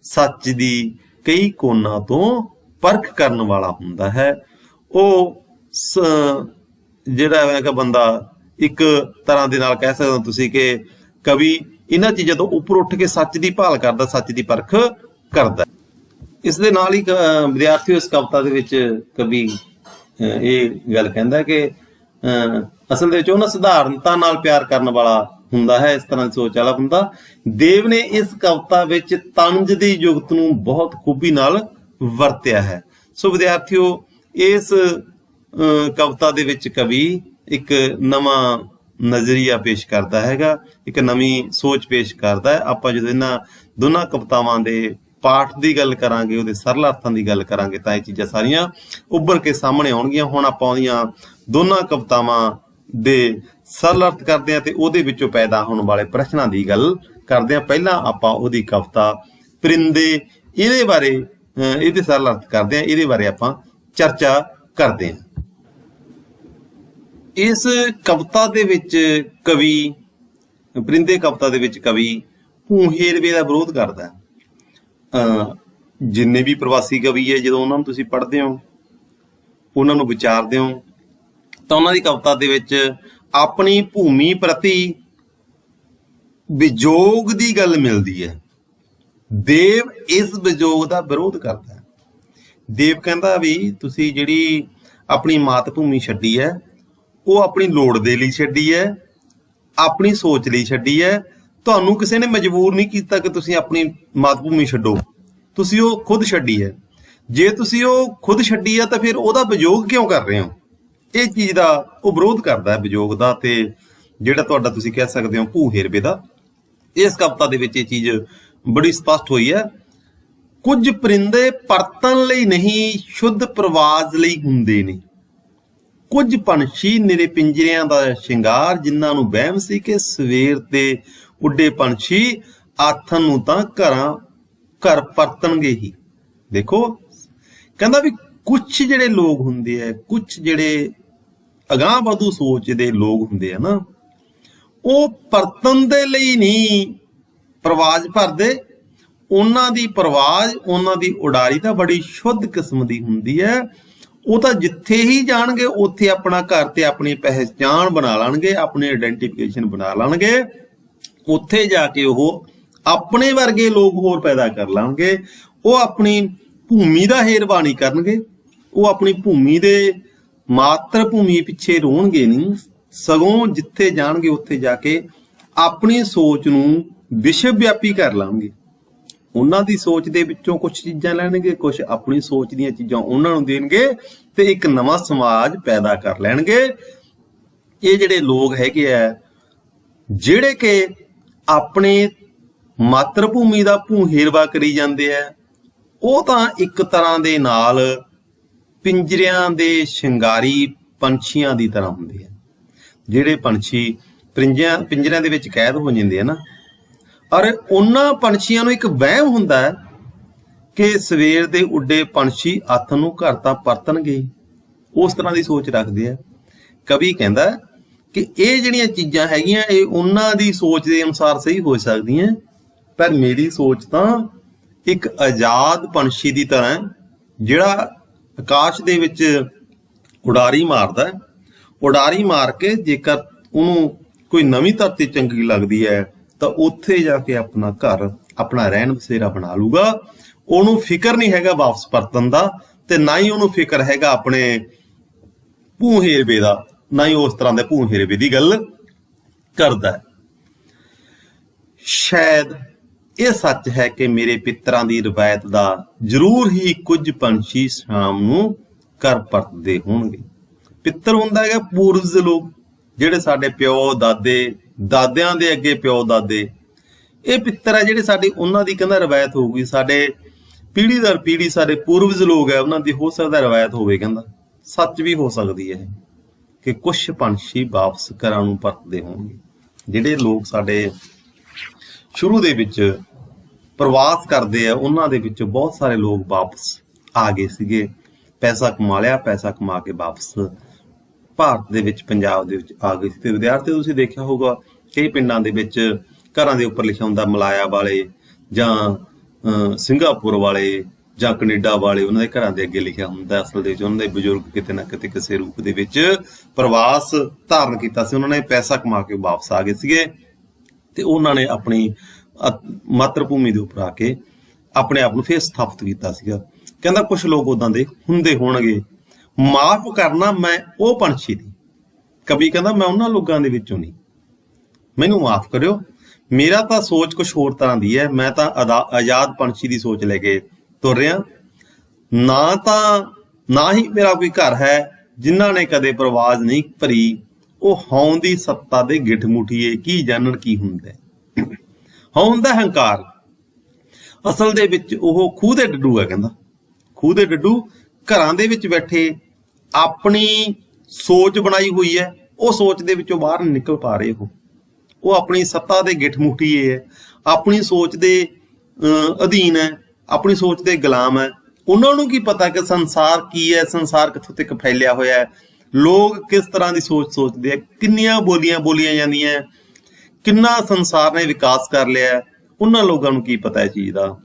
ਸੱਚ ਦੀ ਕਈ ਕੋਨਾਂ ਤੋਂ ਪਰਖ ਕਰਨ ਵਾਲਾ ਹੁੰਦਾ ਹੈ। ਉਹ ਜਿਹੜਾ ਹੈਗਾ ਬੰਦਾ ਇੱਕ ਤਰ੍ਹਾਂ ਦੇ ਨਾਲ ਕਹਿ ਸਕਦੇ ਹੋ ਤੁਸੀਂ ਕਿ ਕਵੀ ਇਹਨਾਂ ਚੀਜ਼ਾਂ ਤੋਂ ਉੱਪਰ ਉੱਠ ਕੇ ਸੱਚ ਦੀ ਭਾਲ ਕਰਦਾ, ਸੱਚ ਦੀ ਪਰਖ ਕਰਦਾ। ਇਸ ਦੇ ਨਾਲ ਹੀ ਵਿਦਿਆਰਥੀਓ ਇਸ ਕਵਿਤਾ ਦੇ ਵਿੱਚ ਕਵੀ ਇਹ ਗੱਲ ਕਹਿੰਦਾ ਕਿ ਅਸਲ ਦੇ ਵਿੱਚ ਉਹ ਨਾ ਸਧਾਰਨਤਾ ਨਾਲ ਪਿਆਰ ਕਰਨ ਵਾਲਾ ਹੁੰਦਾ ਹੈ, ਇਸ ਤਰ੍ਹਾਂ ਦੀ ਸੋਚ ਵਾਲਾ ਹੁੰਦਾ। ਦੇਵ ਨੇ ਇਸ ਕਵਿਤਾ ਵਿੱਚ ਤੰਜ ਦੀ ਜੁਗਤ ਨੂੰ ਬਹੁਤ ਖੂਬੀ ਨਾਲ ਵਰਤਿਆ ਹੈ। ਸੋ ਵਿਦਿਆਰਥੀਓ, ਇਸ ਕਵਿਤਾ ਦੇ ਵਿੱਚ ਕਵੀ ਇੱਕ ਨਵਾਂ ਨਜ਼ਰੀਆ ਪੇਸ਼ ਕਰਦਾ ਹੈਗਾ, ਇੱਕ ਨਵੀਂ ਸੋਚ ਪੇਸ਼ ਕਰਦਾ ਹੈ। ਆਪਾਂ ਜਦੋਂ ਇਹਨਾਂ ਦੋਨਾਂ ਕਵਿਤਾਵਾਂ ਦੇ ਪਾਠ ਦੀ ਗੱਲ ਕਰਾਂਗੇ, ਉਹਦੇ ਸਰਲ ਅਰਥਾਂ ਦੀ ਗੱਲ ਕਰਾਂਗੇ, ਤਾਂ ਇਹ ਚੀਜ਼ਾਂ ਸਾਰੀਆਂ ਉੱਭਰ ਕੇ ਸਾਹਮਣੇ ਆਉਣਗੀਆਂ। ਹੁਣ ਆਪਾਂ ਉਹਦੀਆਂ ਦੋਨਾਂ ਕਵਿਤਾਵਾਂ ਦੇ ਸਰਲ ਅਰਥ ਕਰਦੇ ਹਾਂ ਤੇ ਉਹਦੇ ਵਿੱਚੋਂ ਪੈਦਾ ਹੋਣ ਵਾਲੇ ਪ੍ਰਸ਼ਨਾਂ ਦੀ ਗੱਲ ਕਰਦੇ ਹਾਂ। ਪਹਿਲਾਂ ਆਪਾਂ ਉਹਦੀ ਕਵਿਤਾ ਪਰਿੰਦੇ, ਇਹਦੇ ਬਾਰੇ, ਇਹਦੇ ਸਰਲ ਅਰਥ ਕਰਦੇ ਹਾਂ, ਇਹਦੇ ਬਾਰੇ ਆਪਾਂ ਚਰਚਾ ਕਰਦੇ ਹਾਂ। ਇਸ ਕਵਿਤਾ ਦੇ ਵਿੱਚ ਕਵੀ, ਪਰਿੰਦੇ ਕਵਿਤਾ ਦੇ ਵਿੱਚ ਕਵੀ ਭੂ ਹੇਰਵੇ ਦਾ ਵਿਰੋਧ ਕਰਦਾ ਹੈ। ਜਿੰਨੇ ਵੀ ਪ੍ਰਵਾਸੀ ਕਵੀ ਹੈ, ਜਦੋਂ ਉਹਨਾਂ ਨੂੰ ਤੁਸੀਂ ਪੜ੍ਹਦੇ ਹੋ, ਉਹਨਾਂ ਨੂੰ ਵਿਚਾਰਦੇ ਹੋ, ਤਾਂ ਉਹਨਾਂ ਦੀ ਕਵਿਤਾ ਦੇ ਵਿੱਚ ਆਪਣੀ ਭੂਮੀ ਪ੍ਰਤੀ ਵਿਜੋਗ ਦੀ ਗੱਲ ਮਿਲਦੀ ਹੈ। ਦੇਵ ਇਸ ਵਿਜੋਗ ਦਾ ਵਿਰੋਧ ਕਰਦਾ ਹੈ। ਦੇਵ ਕਹਿੰਦਾ ਵੀ ਤੁਸੀਂ ਜਿਹੜੀ ਆਪਣੀ ਮਾਤ ਭੂਮੀ ਛੱਡੀ ਹੈ, ਉਹ ਆਪਣੀ ਲੋੜ ਦੇ ਲਈ ਛੱਡੀ ਹੈ, ਆਪਣੀ ਸੋਚ ਲਈ ਛੱਡੀ ਹੈ। ਤੁਹਾਨੂੰ ਕਿਸੇ ਨੇ ਮਜਬੂਰ ਨਹੀਂ ਕੀਤਾ ਕਿ ਤੁਸੀਂ ਆਪਣੀ ਮਾਤ ਭੂਮੀ ਛੱਡੋ, ਤੁਸੀਂ ਉਹ ਖੁਦ ਛੱਡੀ ਹੈ। ਜੇ ਤੁਸੀਂ ਉਹ ਖੁਦ ਛੱਡੀ ਹੈ ਤਾਂ ਫਿਰ ਉਹਦਾ ਵਿਜੋਗ ਕਿਉਂ ਕਰ ਰਹੇ ਹੋ? ਇਹ ਚੀਜ਼ ਦਾ ਉਹ ਵਿਰੋਧ ਕਰਦਾ ਹੈ, ਵਿਜੋਗ ਦਾ, ਤੇ ਜਿਹੜਾ ਤੁਹਾਡਾ ਤੁਸੀਂ ਕਹਿ ਸਕਦੇ ਹੋ ਭੂ ਹੇਰਵੇ ਦਾ। ਇਸ ਕਵਿਤਾ ਦੇ ਵਿੱਚ ਇਹ ਚੀਜ਼ ਬੜੀ ਸਪਸ਼ਟ ਹੋਈ ਹੈ। ਕੁਝ ਪਰਿੰਦੇ ਪਰਤਣ ਲਈ ਨਹੀਂ, ਸ਼ੁੱਧ ਪ੍ਰਵਾਜ਼ ਲਈ ਹੁੰਦੇ ਨੇ। ਕੁਝ ਪੰਛੀ ਨਿਰੇ ਪਿੰਜਰਿਆਂ ਦਾ ਸ਼ਿੰਗਾਰ, ਜਿਨ੍ਹਾਂ ਨੂੰ ਵਹਿਮ ਸੀ ਕਿ ਸਵੇਰ ਤੇ ਉੱਡੇ ਪੰਛੀ ਆਥਣ ਨੂੰ ਤਾਂ ਘਰ ਪਰਤਣਗੇ ਹੀ। ਦੇਖੋ, ਕਹਿੰਦਾ ਵੀ ਕੁਛ ਜਿਹੜੇ ਲੋਕ ਹੁੰਦੇ ਆ, ਕੁਛ ਜਿਹੜੇ ਅਗਾਂਹ ਵਧੂ ਸੋਚ ਦੇ ਲੋਕ ਹੁੰਦੇ ਆ ਨਾ, ਉਹ ਪਰਤਣ ਦੇ ਲਈ ਨਹੀਂ ਪ੍ਰਵਾਜ਼ ਭਰਦੇ। ਉਹਨਾਂ ਦੀ ਪ੍ਰਵਾਜ਼, ਉਹਨਾਂ ਦੀ ਉਡਾਰੀ ਤਾਂ ਬੜੀ ਸ਼ੁੱਧ ਕਿਸਮ ਦੀ ਹੁੰਦੀ ਹੈ। ਉਹ ਤਾਂ ਜਿੱਥੇ ਹੀ ਜਾਣਗੇ ਉੱਥੇ ਆਪਣਾ ਘਰ ਤੇ ਆਪਣੀ ਪਹਿਚਾਣ ਬਣਾ ਲੈਣਗੇ, ਆਪਣੀ ਆਇਡੈਂਟੀਫਿਕੇਸ਼ਨ ਬਣਾ ਲੈਣਗੇ। ਉੱਥੇ ਜਾ ਕੇ ਉਹ ਆਪਣੇ ਵਰਗੇ ਲੋਕ ਹੋਰ ਪੈਦਾ ਕਰ ਲੈਣਗੇ। ਉਹ ਆਪਣੀ ਭੂਮੀ ਦਾ ਹੇਰਵਾ ਨਹੀਂ ਕਰਨਗੇ, ਉਹ ਆਪਣੀ ਭੂਮੀ ਦੇ ਮਾਤਰ ਭੂਮੀ ਪਿੱਛੇ ਰੋਣਗੇ ਨਹੀਂ, ਸਗੋਂ ਜਿੱਥੇ ਜਾਣਗੇ ਉੱਥੇ ਜਾ ਕੇ ਆਪਣੀ ਸੋਚ ਨੂੰ ਵਿਸ਼ਵ ਵਿਆਪੀ ਕਰ ਲਾਂਗੇ। ਉਹਨਾਂ ਦੀ ਸੋਚ ਦੇ ਵਿੱਚੋਂ ਕੁਝ ਚੀਜ਼ਾਂ ਲੈਣਗੇ, ਕੁਝ ਆਪਣੀ ਸੋਚ ਦੀਆਂ ਚੀਜ਼ਾਂ ਉਹਨਾਂ ਨੂੰ ਦੇਣਗੇ ਤੇ ਇੱਕ ਨਵਾਂ ਸਮਾਜ ਪੈਦਾ ਕਰ ਲੈਣਗੇ। ਇਹ ਜਿਹੜੇ ਲੋਕ ਹੈਗੇ ਆ, ਜਿਹੜੇ ਕਿ ਆਪਣੇ ਮਾਤਰ ਭੂਮੀ ਦਾ ਭੂ ਹੇਰਵਾ ਕਰੀ ਜਾਂਦੇ ਆ, ਉਹ ਤਾਂ ਇੱਕ ਤਰ੍ਹਾਂ ਦੇ ਨਾਲ ਪਿੰਜਰਿਆਂ ਦੇ ਸ਼ਿੰਗਾਰੀ ਪੰਛੀਆਂ ਦੀ ਤਰ੍ਹਾਂ ਹੁੰਦੇ ਆ। ਜਿਹੜੇ ਪੰਛੀ ਪਿੰਜਰਿਆਂ ਦੇ ਵਿੱਚ ਕੈਦ ਹੋ ਜਾਂਦੇ ਆ ਨਾ, ਔਰ ਉਹਨਾਂ ਪੰਛੀਆਂ ਨੂੰ ਇੱਕ ਵਹਿਮ ਹੁੰਦਾ ਹੈ ਕਿ ਸਵੇਰ ਦੇ ਉੱਡੇ ਪੰਛੀ ਹੱਥ ਨੂੰ ਘਰ ਤਾਂ ਪਰਤਣਗੇ। ਉਸ ਤਰ੍ਹਾਂ ਦੀ ਸੋਚ ਰੱਖਦੇ ਆ। ਕਵੀ ਕਹਿੰਦਾ ਕਿ ਇਹ ਜਿਹੜੀਆਂ ਚੀਜ਼ਾਂ ਹੈਗੀਆਂ, ਇਹ ਉਹਨਾਂ ਦੀ ਸੋਚ ਦੇ ਅਨੁਸਾਰ ਸਹੀ ਹੋ ਸਕਦੀਆਂ, ਪਰ ਮੇਰੀ ਸੋਚ ਤਾਂ ਇੱਕ ਆਜ਼ਾਦ ਪੰਛੀ ਦੀ ਤਰ੍ਹਾਂ, ਜਿਹੜਾ ਆਕਾਸ਼ ਦੇ ਵਿੱਚ ਉਡਾਰੀ ਮਾਰਦਾ। ਉਡਾਰੀ ਮਾਰ ਕੇ ਜੇਕਰ ਉਹਨੂੰ ਕੋਈ ਨਵੀਂ ਧਰਤੀ ਚੰਗੀ ਲੱਗਦੀ ਹੈ ਤਾਂ ਉੱਥੇ ਜਾ ਕੇ ਆਪਣਾ ਘਰ, ਆਪਣਾ ਰਹਿਣ ਬਸੇਰਾ ਬਣਾ ਲੂਗਾ। ਉਹਨੂੰ ਫਿਕਰ ਨਹੀਂ ਹੈਗਾ ਵਾਪਸ ਪਰਤਣ ਦਾ, ਤੇ ਨਾ ਹੀ ਉਹਨੂੰ ਫਿਕਰ ਹੈਗਾ ਆਪਣੇ ਭੂ ਹੇਰਵੇ ਦਾ, ਨਾ ਹੀ ਉਸ ਤਰ੍ਹਾਂ ਦੇ ਭੂ ਹੇਰਵੇ ਦੀ ਗੱਲ ਕਰਦਾ ਹੈ। ਸ਼ਾਇਦ ਇਹ ਸੱਚ ਹੈ ਕਿ ਮੇਰੇ ਪਿੱਤਰਾਂ ਦੀ ਰਵਾਇਤ ਦਾ ਜ਼ਰੂਰ ਹੀ ਕੁਝ ਪੰਛੀ ਸ਼ਾਮ ਨੂੰ ਘਰ ਪਰਤਦੇ ਹੋਣਗੇ। ਪਿੱਤਰ ਹੁੰਦਾ ਹੈਗਾ ਪੂਰਵਜ ਲੋਕ, ਜਿਹੜੇ ਸਾਡੇ ਪਿਓ ਦਾਦੇ, ਦਾਦਿਆਂ ਦੇ ਅੱਗੇ ਪਿਓ ਦਾਦੇ, ਇਹ ਪਿੱਤਰ ਹੈ ਜਿਹੜੇ ਸਾਡੇ, ਉਹਨਾਂ ਦੀ ਕਹਿੰਦਾ ਰਵਾਇਤ ਹੋਊਗੀ। ਸਾਡੇ ਪੀੜ੍ਹੀ ਦਰ ਪੀੜ੍ਹੀ ਸਾਡੇ ਪੂਰਵਜ ਲੋਕ ਹੈ, ਉਹਨਾਂ ਦੀ ਹੋ ਸਕਦਾ ਰਵਾਇਤ ਹੋਵੇ। ਕਹਿੰਦਾ ਸੱਚ ਵੀ ਹੋ ਸਕਦੀ ਹੈ ਕਿ ਕੁਛ ਪੰਛੀ ਵਾਪਸ ਘਰਾਂ ਨੂੰ ਪਰਤਦੇ ਹੋਣਗੇ। ਜਿਹੜੇ ਲੋਕ ਸਾਡੇ ਸ਼ੁਰੂ ਦੇ ਵਿੱਚ ਪ੍ਰਵਾਸ ਕਰਦੇ ਆ, ਉਹਨਾਂ ਦੇ ਵਿੱਚ ਬਹੁਤ ਸਾਰੇ ਲੋਕ ਵਾਪਸ ਆ ਗਏ ਸੀਗੇ, ਪੈਸਾ ਕਮਾ ਲਿਆ, ਪੈਸਾ ਕਮਾ ਕੇ ਵਾਪਸ ਭਾਰਤ ਦੇ ਵਿੱਚ, ਪੰਜਾਬ ਦੇ ਵਿੱਚ ਆ ਗਏ ਸੀ। ਤੇ ਵਿਦਿਆਰਥੀ ਤੁਸੀਂ ਦੇਖਿਆ ਹੋਊਗਾ ਕਈ ਪਿੰਡਾਂ ਦੇ ਵਿੱਚ ਘਰਾਂ ਦੇ ਉੱਪਰ ਲਿਖਿਆ ਹੁੰਦਾ ਮਲਾਇਆ ਵਾਲੇ ਜਾਂ ਸਿੰਗਾਪੁਰ ਵਾਲੇ ਜਾਂ ਕੈਨੇਡਾ ਵਾਲੇ, ਉਹਨਾਂ ਦੇ ਘਰਾਂ ਦੇ ਅੱਗੇ ਲਿਖਿਆ ਹੁੰਦਾ। ਅਸਲ ਦੇ ਵਿੱਚ ਉਹਨਾਂ ਦੇ ਬਜ਼ੁਰਗ ਕਿਤੇ ਨਾ ਕਿਤੇ ਕਿਸੇ ਰੂਪ ਦੇ ਵਿੱਚ ਪ੍ਰਵਾਸ ਧਾਰਨ ਕੀਤਾ ਸੀ, ਉਹਨਾਂ ਨੇ ਪੈਸਾ ਕਮਾ ਕੇ ਵਾਪਸ ਆ ਗਏ ਸੀਗੇ, ਤੇ ਉਹਨਾਂ ਨੇ ਆਪਣੀ ਮਾਤਰ ਭੂਮੀ ਦੇ ਉੱਪਰ ਆ ਕੇ ਆਪਣੇ ਆਪ ਨੂੰ ਫੇਰ ਸਥਾਪਿਤ ਕੀਤਾ ਸੀਗਾ। ਕਹਿੰਦਾ ਕੁਛ ਲੋਕ ਉਦਾਂ ਦੇ ਹੁੰਦੇ ਹੋਣਗੇ। ਮਾਫ ਕਰਨਾ ਮੈਂ ਉਹ ਪੰਛੀ ਦੀ, ਕਵੀ ਕਹਿੰਦਾ ਮੈਂ ਉਹਨਾਂ ਲੋਕਾਂ ਦੇ ਵਿੱਚੋਂ ਨਹੀਂ, ਮੈਨੂੰ ਮਾਫ ਕਰਿਓ, ਮੇਰਾ ਤਾਂ ਸੋਚ ਕੁਛ ਹੋਰ ਤਰ੍ਹਾਂ ਦੀ ਹੈ। ਮੈਂ ਤਾਂ ਆਜ਼ਾਦ ਪੰਛੀ ਦੀ ਸੋਚ ਲੈ ਕੇ ਤੁਰ ਰਿਹਾ, ਨਾ ਹੀ ਮੇਰਾ ਕੋਈ ਘਰ ਹੈ। ਜਿਨ੍ਹਾਂ ਨੇ ਕਦੇ ਪ੍ਰਵਾਜ਼ ਨਹੀਂ ਭਰੀ, ਉਹ ਹਉਂ ਦੀ ਸੱਤਾ ਦੇ ਗਿੱਠ ਮੁਠੀਏ ਕੀ ਜਾਣਨ ਕੀ ਹੁੰਦਾ। ਹਉਂ ਦਾ ਹੰਕਾਰ, ਅਸਲ ਦੇ ਵਿੱਚ ਉਹ ਖੂਹ ਦੇ ਡੱਡੂ ਹੈ। ਕਹਿੰਦਾ ਖੂਹ ਦੇ ਡੱਡੂ ਘਰਾਂ ਦੇ ਵਿੱਚ ਬੈਠੇ ਆਪਣੀ ਸੋਚ ਬਣਾਈ ਹੋਈ ਹੈ, ਉਹ ਸੋਚ ਦੇ ਵਿੱਚੋਂ ਬਾਹਰ ਨਹੀਂ ਨਿਕਲ ਪਾ ਰਹੇ। ਉਹ ਆਪਣੀ ਸੱਤਾ ਦੇ ਗਿੱਠ ਮੁਠੀਏ ਹੈ, ਆਪਣੀ ਸੋਚ ਦੇ ਅਧੀਨ ਹੈ, ਆਪਣੀ ਸੋਚ ਦੇ ਗੁਲਾਮ ਹੈ। ਉਹਨਾਂ ਨੂੰ ਕੀ ਪਤਾ ਕਿ ਸੰਸਾਰ ਕੀ ਹੈ, ਸੰਸਾਰ ਕਿੱਥੋਂ ਤੱਕ ਫੈਲਿਆ ਹੋਇਆ ਹੈ, ਲੋਕ ਕਿਸ ਤਰ੍ਹਾਂ ਦੀ ਸੋਚ ਸੋਚਦੇ ਆ, ਕਿੰਨੀਆਂ ਬੋਲੀਆਂ ਬੋਲੀਆਂ ਜਾਂਦੀਆਂ, ਕਿੰਨਾ ਸੰਸਾਰ ਨੇ ਵਿਕਾਸ ਕਰ ਲਿਆ, ਉਹਨਾਂ ਲੋਕਾਂ ਨੂੰ ਕੀ ਪਤਾ ਇਸ ਚੀਜ਼ ਦਾ।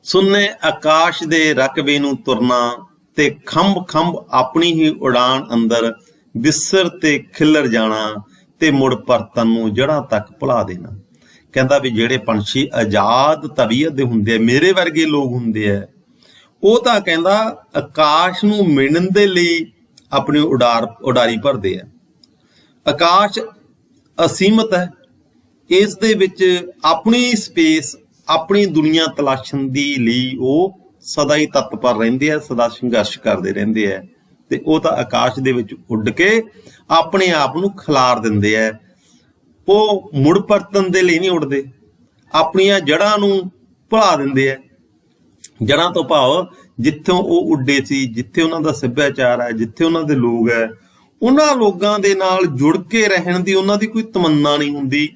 ਸੁੰਨੇ ਆਕਾਸ਼ ਦੇ ਰਕਬੇ ਨੂੰ ਤੁਰਨਾ ਤੇ ਖੰਭ ਖੰਭ ਆਪਣੀ ਹੀ ਉਡਾਨ ਅੰਦਰ ਵਿਸਰ ਤੇ ਖਿੱਲਰ ਜਾਣਾ ਤੇ ਮੁੜ ਪਰਤਨ ਨੂੰ ਜੜ੍ਹਾਂ ਤੱਕ ਭੁਲਾ ਦੇਣਾ। ਕਹਿੰਦਾ ਵੀ ਜਿਹੜੇ ਪੰਛੀ ਆਜ਼ਾਦ ਤਬੀਅਤ ਦੇ ਹੁੰਦੇ ਆ, ਮੇਰੇ ਵਰਗੇ ਲੋਕ ਹੁੰਦੇ ਆ, ਉਹ ਤਾਂ ਕਹਿੰਦਾ ਆਕਾਸ਼ ਨੂੰ ਮਿਣਨ ਦੇ ਲਈ ਆਪਣੀ ਉਡਾਰੀ ਭਰਦੇ ਆ। ਆਕਾਸ਼ ਅਸੀਮਤ ਹੈ, ਇਸ ਦੇ ਵਿੱਚ ਆਪਣੀ ਸਪੇਸ, ਆਪਣੀ ਦੁਨੀਆ ਤਲਾਸ਼ਣ ਦੀ ਲਈ ਉਹ ਸਦਾ ਹੀ ਤਤਪਰ ਰਹਿੰਦੇ ਆ, ਸਦਾ ਸੰਘਰਸ਼ ਕਰਦੇ ਰਹਿੰਦੇ ਆ। ਤੇ ਉਹ ਤਾਂ ਆਕਾਸ਼ ਦੇ ਵਿੱਚ ਉੱਡ ਕੇ ਆਪਣੇ ਆਪ ਨੂੰ ਖਿਲਾਰ ਦਿੰਦੇ ਆ। ਉਹ ਮੁੜ ਪਰਤਨ ਦੇ ਲਈ ਨਹੀਂ ਉੱਡਦੇ, ਆਪਣੀਆਂ ਜੜ੍ਹਾਂ ਨੂੰ ਭੁਲਾ ਦਿੰਦੇ ਆ। ਜੜ੍ਹਾਂ ਤੋਂ ਭਾਵ ਜਿੱਥੋਂ ਉਹ ਉੱਡੇ ਸੀ, ਜਿੱਥੇ ਉਹਨਾਂ ਦਾ ਸੱਭਿਆਚਾਰ ਹੈ, ਜਿੱਥੇ ਉਹਨਾਂ ਦੇ ਲੋਕ ਹੈ, ਉਹਨਾਂ ਲੋਕਾਂ ਦੇ ਨਾਲ ਜੁੜ ਕੇ ਰਹਿਣ ਦੀ ਉਹਨਾਂ ਦੀ ਕੋਈ ਤਮੰਨਾ ਨਹੀਂ ਹੁੰਦੀ।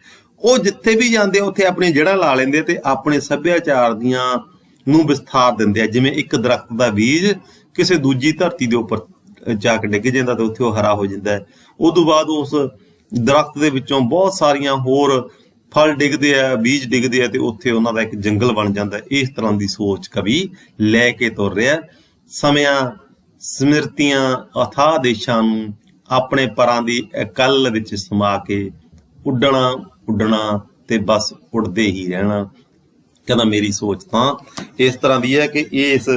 ਉਹ ਜਿੱਥੇ ਵੀ ਜਾਂਦੇ ਉੱਥੇ ਆਪਣੀਆਂ ਜੜ੍ਹਾਂ ਲਾ ਲੈਂਦੇ ਤੇ ਆਪਣੇ ਸੱਭਿਆਚਾਰ ਦੀਆਂ ਨੂੰ ਵਿਸਥਾਰ ਦਿੰਦੇ ਆ। ਜਿਵੇਂ ਇੱਕ ਦਰਖਤ ਦਾ ਬੀਜ ਕਿਸੇ ਦੂਜੀ ਧਰਤੀ ਦੇ ਉੱਪਰ ਜਾ ਕੇ ਡਿੱਗ ਜਾਂਦਾ ਤੇ ਉੱਥੇ ਉਹ ਹਰਾ ਹੋ ਜਾਂਦਾ ਹੈ। ਉਦੋਂ ਬਾਅਦ ਉਸ ਦਰਖਤ ਦੇ ਵਿੱਚੋਂ ਬਹੁਤ ਸਾਰੀਆਂ ਹੋਰ ਫਲ ਡਿੱਗਦੇ ਆ, ਬੀਜ ਡਿੱਗਦੇ ਆ ਤੇ ਉੱਥੇ ਉਹਨਾਂ ਦਾ ਇੱਕ ਜੰਗਲ ਬਣ ਜਾਂਦਾ। ਇਸ ਤਰ੍ਹਾਂ ਦੀ ਸੋਚ ਕਵੀ ਲੈ ਕੇ ਤੁਰ ਰਿਹਾ। ਸਮਿਆਂ ਸਮਿਰਤੀਆਂ ਅਥਾਹ ਦੇਸ਼ਾਂ ਨੂੰ ਆਪਣੇ ਪਰਾਂ ਦੀ ਇਕੱਲ ਵਿੱਚ ਸਮਾ ਕੇ ਉੱਡਣਾ ਤੇ ਬਸ ਉੱਡਦੇ ਹੀ ਰਹਿਣਾ। ਕਹਿੰਦਾ ਮੇਰੀ ਸੋਚ ਤਾਂ ਇਸ ਤਰ੍ਹਾਂ ਦੀ ਹੈ ਕਿ ਇਸ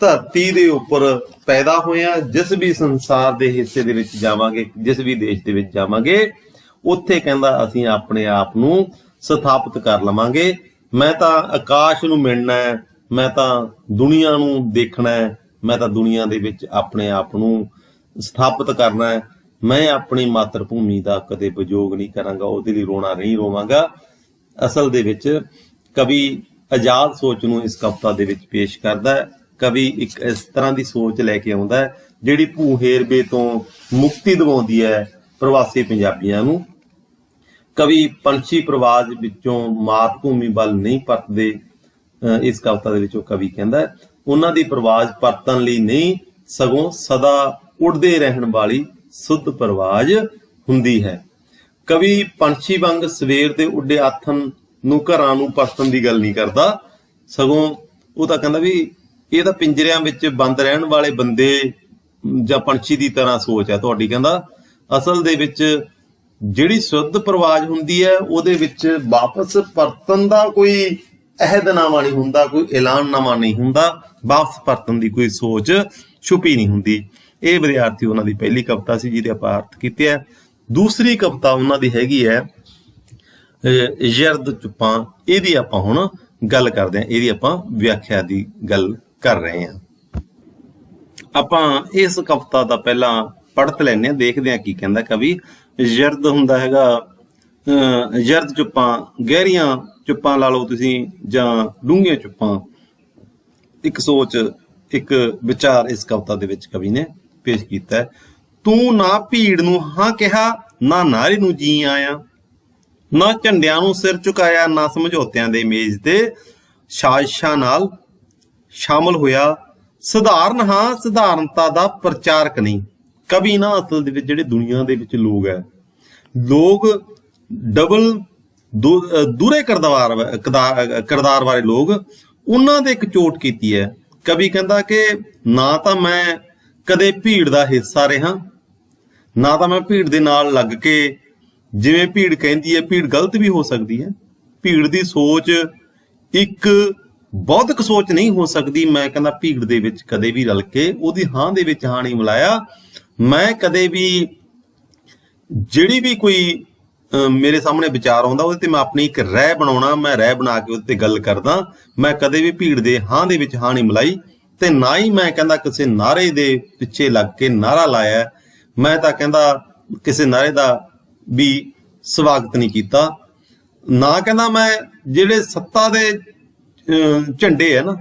ਧਰਤੀ ਦੇ ਉੱਪਰ ਪੈਦਾ ਹੋਇਆ, ਜਿਸ ਵੀ ਸੰਸਾਰ ਦੇ ਹਿੱਸੇ ਦੇ ਵਿੱਚ ਜਾਵਾਂਗੇ, ਜਿਸ ਵੀ ਦੇਸ਼ ਦੇ ਵਿੱਚ ਜਾਵਾਂਗੇ, ਉੱਥੇ ਕਹਿੰਦਾ ਅਸੀਂ ਆਪਣੇ ਆਪ ਨੂੰ ਸਥਾਪਿਤ ਕਰ ਲਵਾਂਗੇ। ਮੈਂ ਤਾਂ ਆਕਾਸ਼ ਨੂੰ ਮਿਲਣਾ ਹੈ, ਮੈਂ ਤਾਂ ਦੁਨੀਆ ਨੂੰ ਦੇਖਣਾ ਹੈ, ਮੈਂ ਤਾਂ ਦੁਨੀਆ ਦੇ ਵਿੱਚ ਆਪਣੇ ਆਪ ਨੂੰ ਸਥਾਪਿਤ ਕਰਨਾ ਹੈ। ਮੈਂ ਆਪਣੀ ਮਾਤਰ ਭੂਮੀ ਦਾ ਕਦੇ ਵਿਯੋਗ ਨਹੀਂ ਕਰਾਂਗਾ, ਉਹਦੇ ਲਈ ਰੋਣਾ ਨਹੀਂ ਰੋਵਾਂਗਾ। ਅਸਲ ਦੇ ਵਿੱਚ ਕਵੀ ਆਜ਼ਾਦ ਸੋਚ ਨੂੰ ਇਸ ਕਵਿਤਾ ਦੇ ਵਿੱਚ ਪੇਸ਼ ਕਰਦਾ ਹੈ। ਕਵੀ ਇੱਕ ਇਸ ਤਰ੍ਹਾਂ ਦੀ ਸੋਚ ਲੈ ਕੇ ਆਉਂਦਾ ਹੈ ਜਿਹੜੀ ਭੂ ਹੇਰਵੇ ਤੋਂ ਮੁਕਤੀ ਦਿਵਾਉਂਦੀ ਹੈ ਪ੍ਰਵਾਸੀ ਪੰਜਾਬੀਆਂ ਨੂੰ। ਕਵੀ ਪੰਛੀ ਪ੍ਰਵਾਜ ਵਿੱਚੋਂ ਮਾਤ ਭੂਮੀ ਵੱਲ ਨਹੀਂ ਪਰਤਦੇ। ਇਸ ਕਵਿਤਾ ਦੇ ਵਿੱਚ ਉਹ ਕਵੀ ਕਹਿੰਦਾ ਉਹਨਾਂ ਦੀ ਪ੍ਰਵਾਜ ਪਰਤਣ ਲਈ ਨਹੀਂ, ਸਗੋਂ ਸਦਾ ਉੱਡਦੇ ਰਹਿਣ ਵਾਲੀ ਸੁੱਧ ਪ੍ਰਵਾਜ ਹੁੰਦੀ ਹੈ। ਕਵੀ ਪੰਛੀ ਵਾਂਗ ਸਵੇਰ ਦੇ ਉੱਡੇ ਆਥਣ ਨੂੰ ਘਰਾਂ ਨੂੰ ਪਰਤਣ ਦੀ ਗੱਲ ਨਹੀਂ ਕਰਦਾ, ਸਗੋਂ ਉਹ ਤਾਂ ਕਹਿੰਦਾ ਵੀ ਇਹ ਤਾਂ ਪਿੰਜਰਿਆਂ ਵਿੱਚ ਬੰਦ ਰਹਿਣ ਵਾਲੇ ਬੰਦੇ ਜਾਂ ਪੰਛੀ ਦੀ ਤਰ੍ਹਾਂ ਸੋਚ ਹੈ ਤੁਹਾਡੀ। ਕਹਿੰਦਾ ਅਸਲ ਦੇ ਵਿੱਚ ਜਿਹੜੀ ਸ਼ੁੱਧ ਪ੍ਰਵਾਜ ਹੁੰਦੀ ਹੈ ਉਹਦੇ ਵਿੱਚ ਵਾਪਸ ਪਰਤਣ ਦਾ ਕੋਈ ਅਹਿਦਨਾਮਾ ਨਹੀਂ ਹੁੰਦਾ, ਕੋਈ ਐਲਾਨਨਾਮਾ ਨਹੀਂ ਹੁੰਦਾ, ਵਾਪਸ ਪਰਤਣ ਦੀ ਕੋਈ ਸੋਚ ਛੁਪੀ ਨਹੀਂ ਹੁੰਦੀ। ਇਹ ਵਿਦਿਆਰਥੀ ਉਹਨਾਂ ਦੀ ਪਹਿਲੀ ਕਵਿਤਾ ਸੀ ਜਿਹਦੇ ਆਪਾਂ ਅਰਥ ਕੀਤੇ ਹੈ। ਦੂਸਰੀ ਕਵਿਤਾ ਉਹਨਾਂ ਦੀ ਹੈਗੀ ਹੈ ਯਰਦ ਚੁੱਪਾਂ। ਇਹਦੀ ਆਪਾਂ ਹੁਣ ਗੱਲ ਕਰਦੇ ਹਾਂ, ਇਹਦੀ ਆਪਾਂ ਵਿਆਖਿਆ ਦੀ ਗੱਲ ਕਰ ਰਹੇ ਹਾਂ। ਆਪਾਂ ਇਸ ਕਵਿਤਾ ਦਾ ਪਹਿਲਾਂ ਪੜ੍ਹਤ ਲੈਂਦੇ ਹਾਂ, ਦੇਖਦੇ ਹਾਂ ਕੀ ਕਹਿੰਦਾ ਕਵੀ। ਯਰਦ ਹੁੰਦਾ ਹੈਗਾ ਯਰਦ ਚੁੱਪਾਂ, ਗਹਿਰੀਆਂ ਚੁੱਪਾਂ ਲਾ ਲਓ ਤੁਸੀਂ ਜਾਂ ਡੂੰਘੀਆਂ ਚੁੱਪਾਂ। ਇੱਕ ਸੋਚ, ਇੱਕ ਵਿਚਾਰ ਇਸ ਕਵਿਤਾ ਦੇ ਵਿੱਚ ਕਵੀ ਨੇ ਪੇਸ਼ ਕੀਤਾ ਹੈ। ਤੂੰ ਨਾ ਭੀੜ ਨੂੰ ਹਾਂ ਕਿਹਾ, ਨਾ ਨਾਰੇ ਨੂੰ ਜੀ ਆਇਆ, ਨਾ ਝੰਡਿਆਂ ਨੂੰ ਸਿਰ ਝੁਕਾਇਆ, ਨਾ ਸਮਝੌਤਿਆਂ ਦੇ ਮੇਜ਼ ਤੇ ਸਾਜ਼ਿਸ਼ਾਂ ਨਾਲ ਸ਼ਾਮਲ ਹੋਇਆ। ਸਧਾਰਨ ਹਾਂ, ਸਧਾਰਨਤਾ ਦਾ ਪ੍ਰਚਾਰਕ ਨਹੀਂ। ਕਵੀ ਨਾ ਅਸਲ ਦੇ ਵਿੱਚ ਜਿਹੜੇ ਦੁਨੀਆ ਦੇ ਵਿੱਚ ਲੋਕ ਹੈ, ਲੋਕ ਡਬਲ ਦੂਰੇ ਕਿਰਦਾਰ ਵਾਲੇ ਲੋਕ, ਉਹਨਾਂ ਦੇ ਇੱਕ ਚੋਟ ਕੀਤੀ ਹੈ। ਕਵੀ ਕਹਿੰਦਾ ਕਿ ਨਾ ਤਾਂ ਮੈਂ ਕਦੇ ਭੀੜ ਦਾ ਹਿੱਸਾ ਰਿਹਾ, ਨਾ ਤਾਂ ਮੈਂ ਭੀੜ ਦੇ ਨਾਲ ਲੱਗ ਕੇ, ਜਿਵੇਂ ਭੀੜ ਕਹਿੰਦੀ ਹੈ, ਭੀੜ ਗਲਤ ਵੀ ਹੋ ਸਕਦੀ ਹੈ। ਭੀੜ ਦੀ ਸੋਚ ਇੱਕ ਬੌਧਿਕ ਸੋਚ ਨਹੀਂ ਹੋ ਸਕਦੀ। ਮੈਂ ਕਹਿੰਦਾ ਭੀੜ ਦੇ ਵਿੱਚ ਕਦੇ ਵੀ ਰਲ ਕੇ ਉਹਦੀ ਹਾਂ ਦੇ ਵਿੱਚ ਹਾਂ ਨਹੀਂ ਮਿਲਾਇਆ। ਮੈਂ ਕਦੇ ਵੀ ਜਿਹੜੀ ਵੀ ਕੋਈ ਮੇਰੇ ਸਾਹਮਣੇ ਵਿਚਾਰ ਆਉਂਦਾ ਉਹਦੇ ਤੇ ਮੈਂ ਆਪਣੀ ਇੱਕ ਰਹਿ ਬਣਾਉਣਾ, ਮੈਂ ਰਹਿ ਬਣਾ ਕੇ ਉਹਦੇ ਤੇ ਗੱਲ ਕਰਦਾ। ਮੈਂ ਕਦੇ ਵੀ ਭੀੜ ਦੇ ਹਾਂ ਦੇ ਵਿੱਚ ਹਾਂ ਨਹੀਂ ਮਿਲਾਈ, ਤੇ ਨਾ ਹੀ ਮੈਂ ਕਹਿੰਦਾ ਕਿਸੇ ਨਾਰੇ ਦੇ ਪਿੱਛੇ ਲੱਗ ਕੇ ਨਾਰਾ ਲਾਇਆ। ਮੈਂ ਤਾਂ ਕਹਿੰਦਾ ਕਿਸੇ ਨਾਰੇ ਦਾ ਵੀ ਸਵਾਗਤ ਨਹੀਂ ਕੀਤਾ। ਨਾ ਕਹਿੰਦਾ ਮੈਂ ਜਿਹੜੇ ਸੱਤਾ ਦੇ ਝੰਡੇ ਹੈ ਨਾ,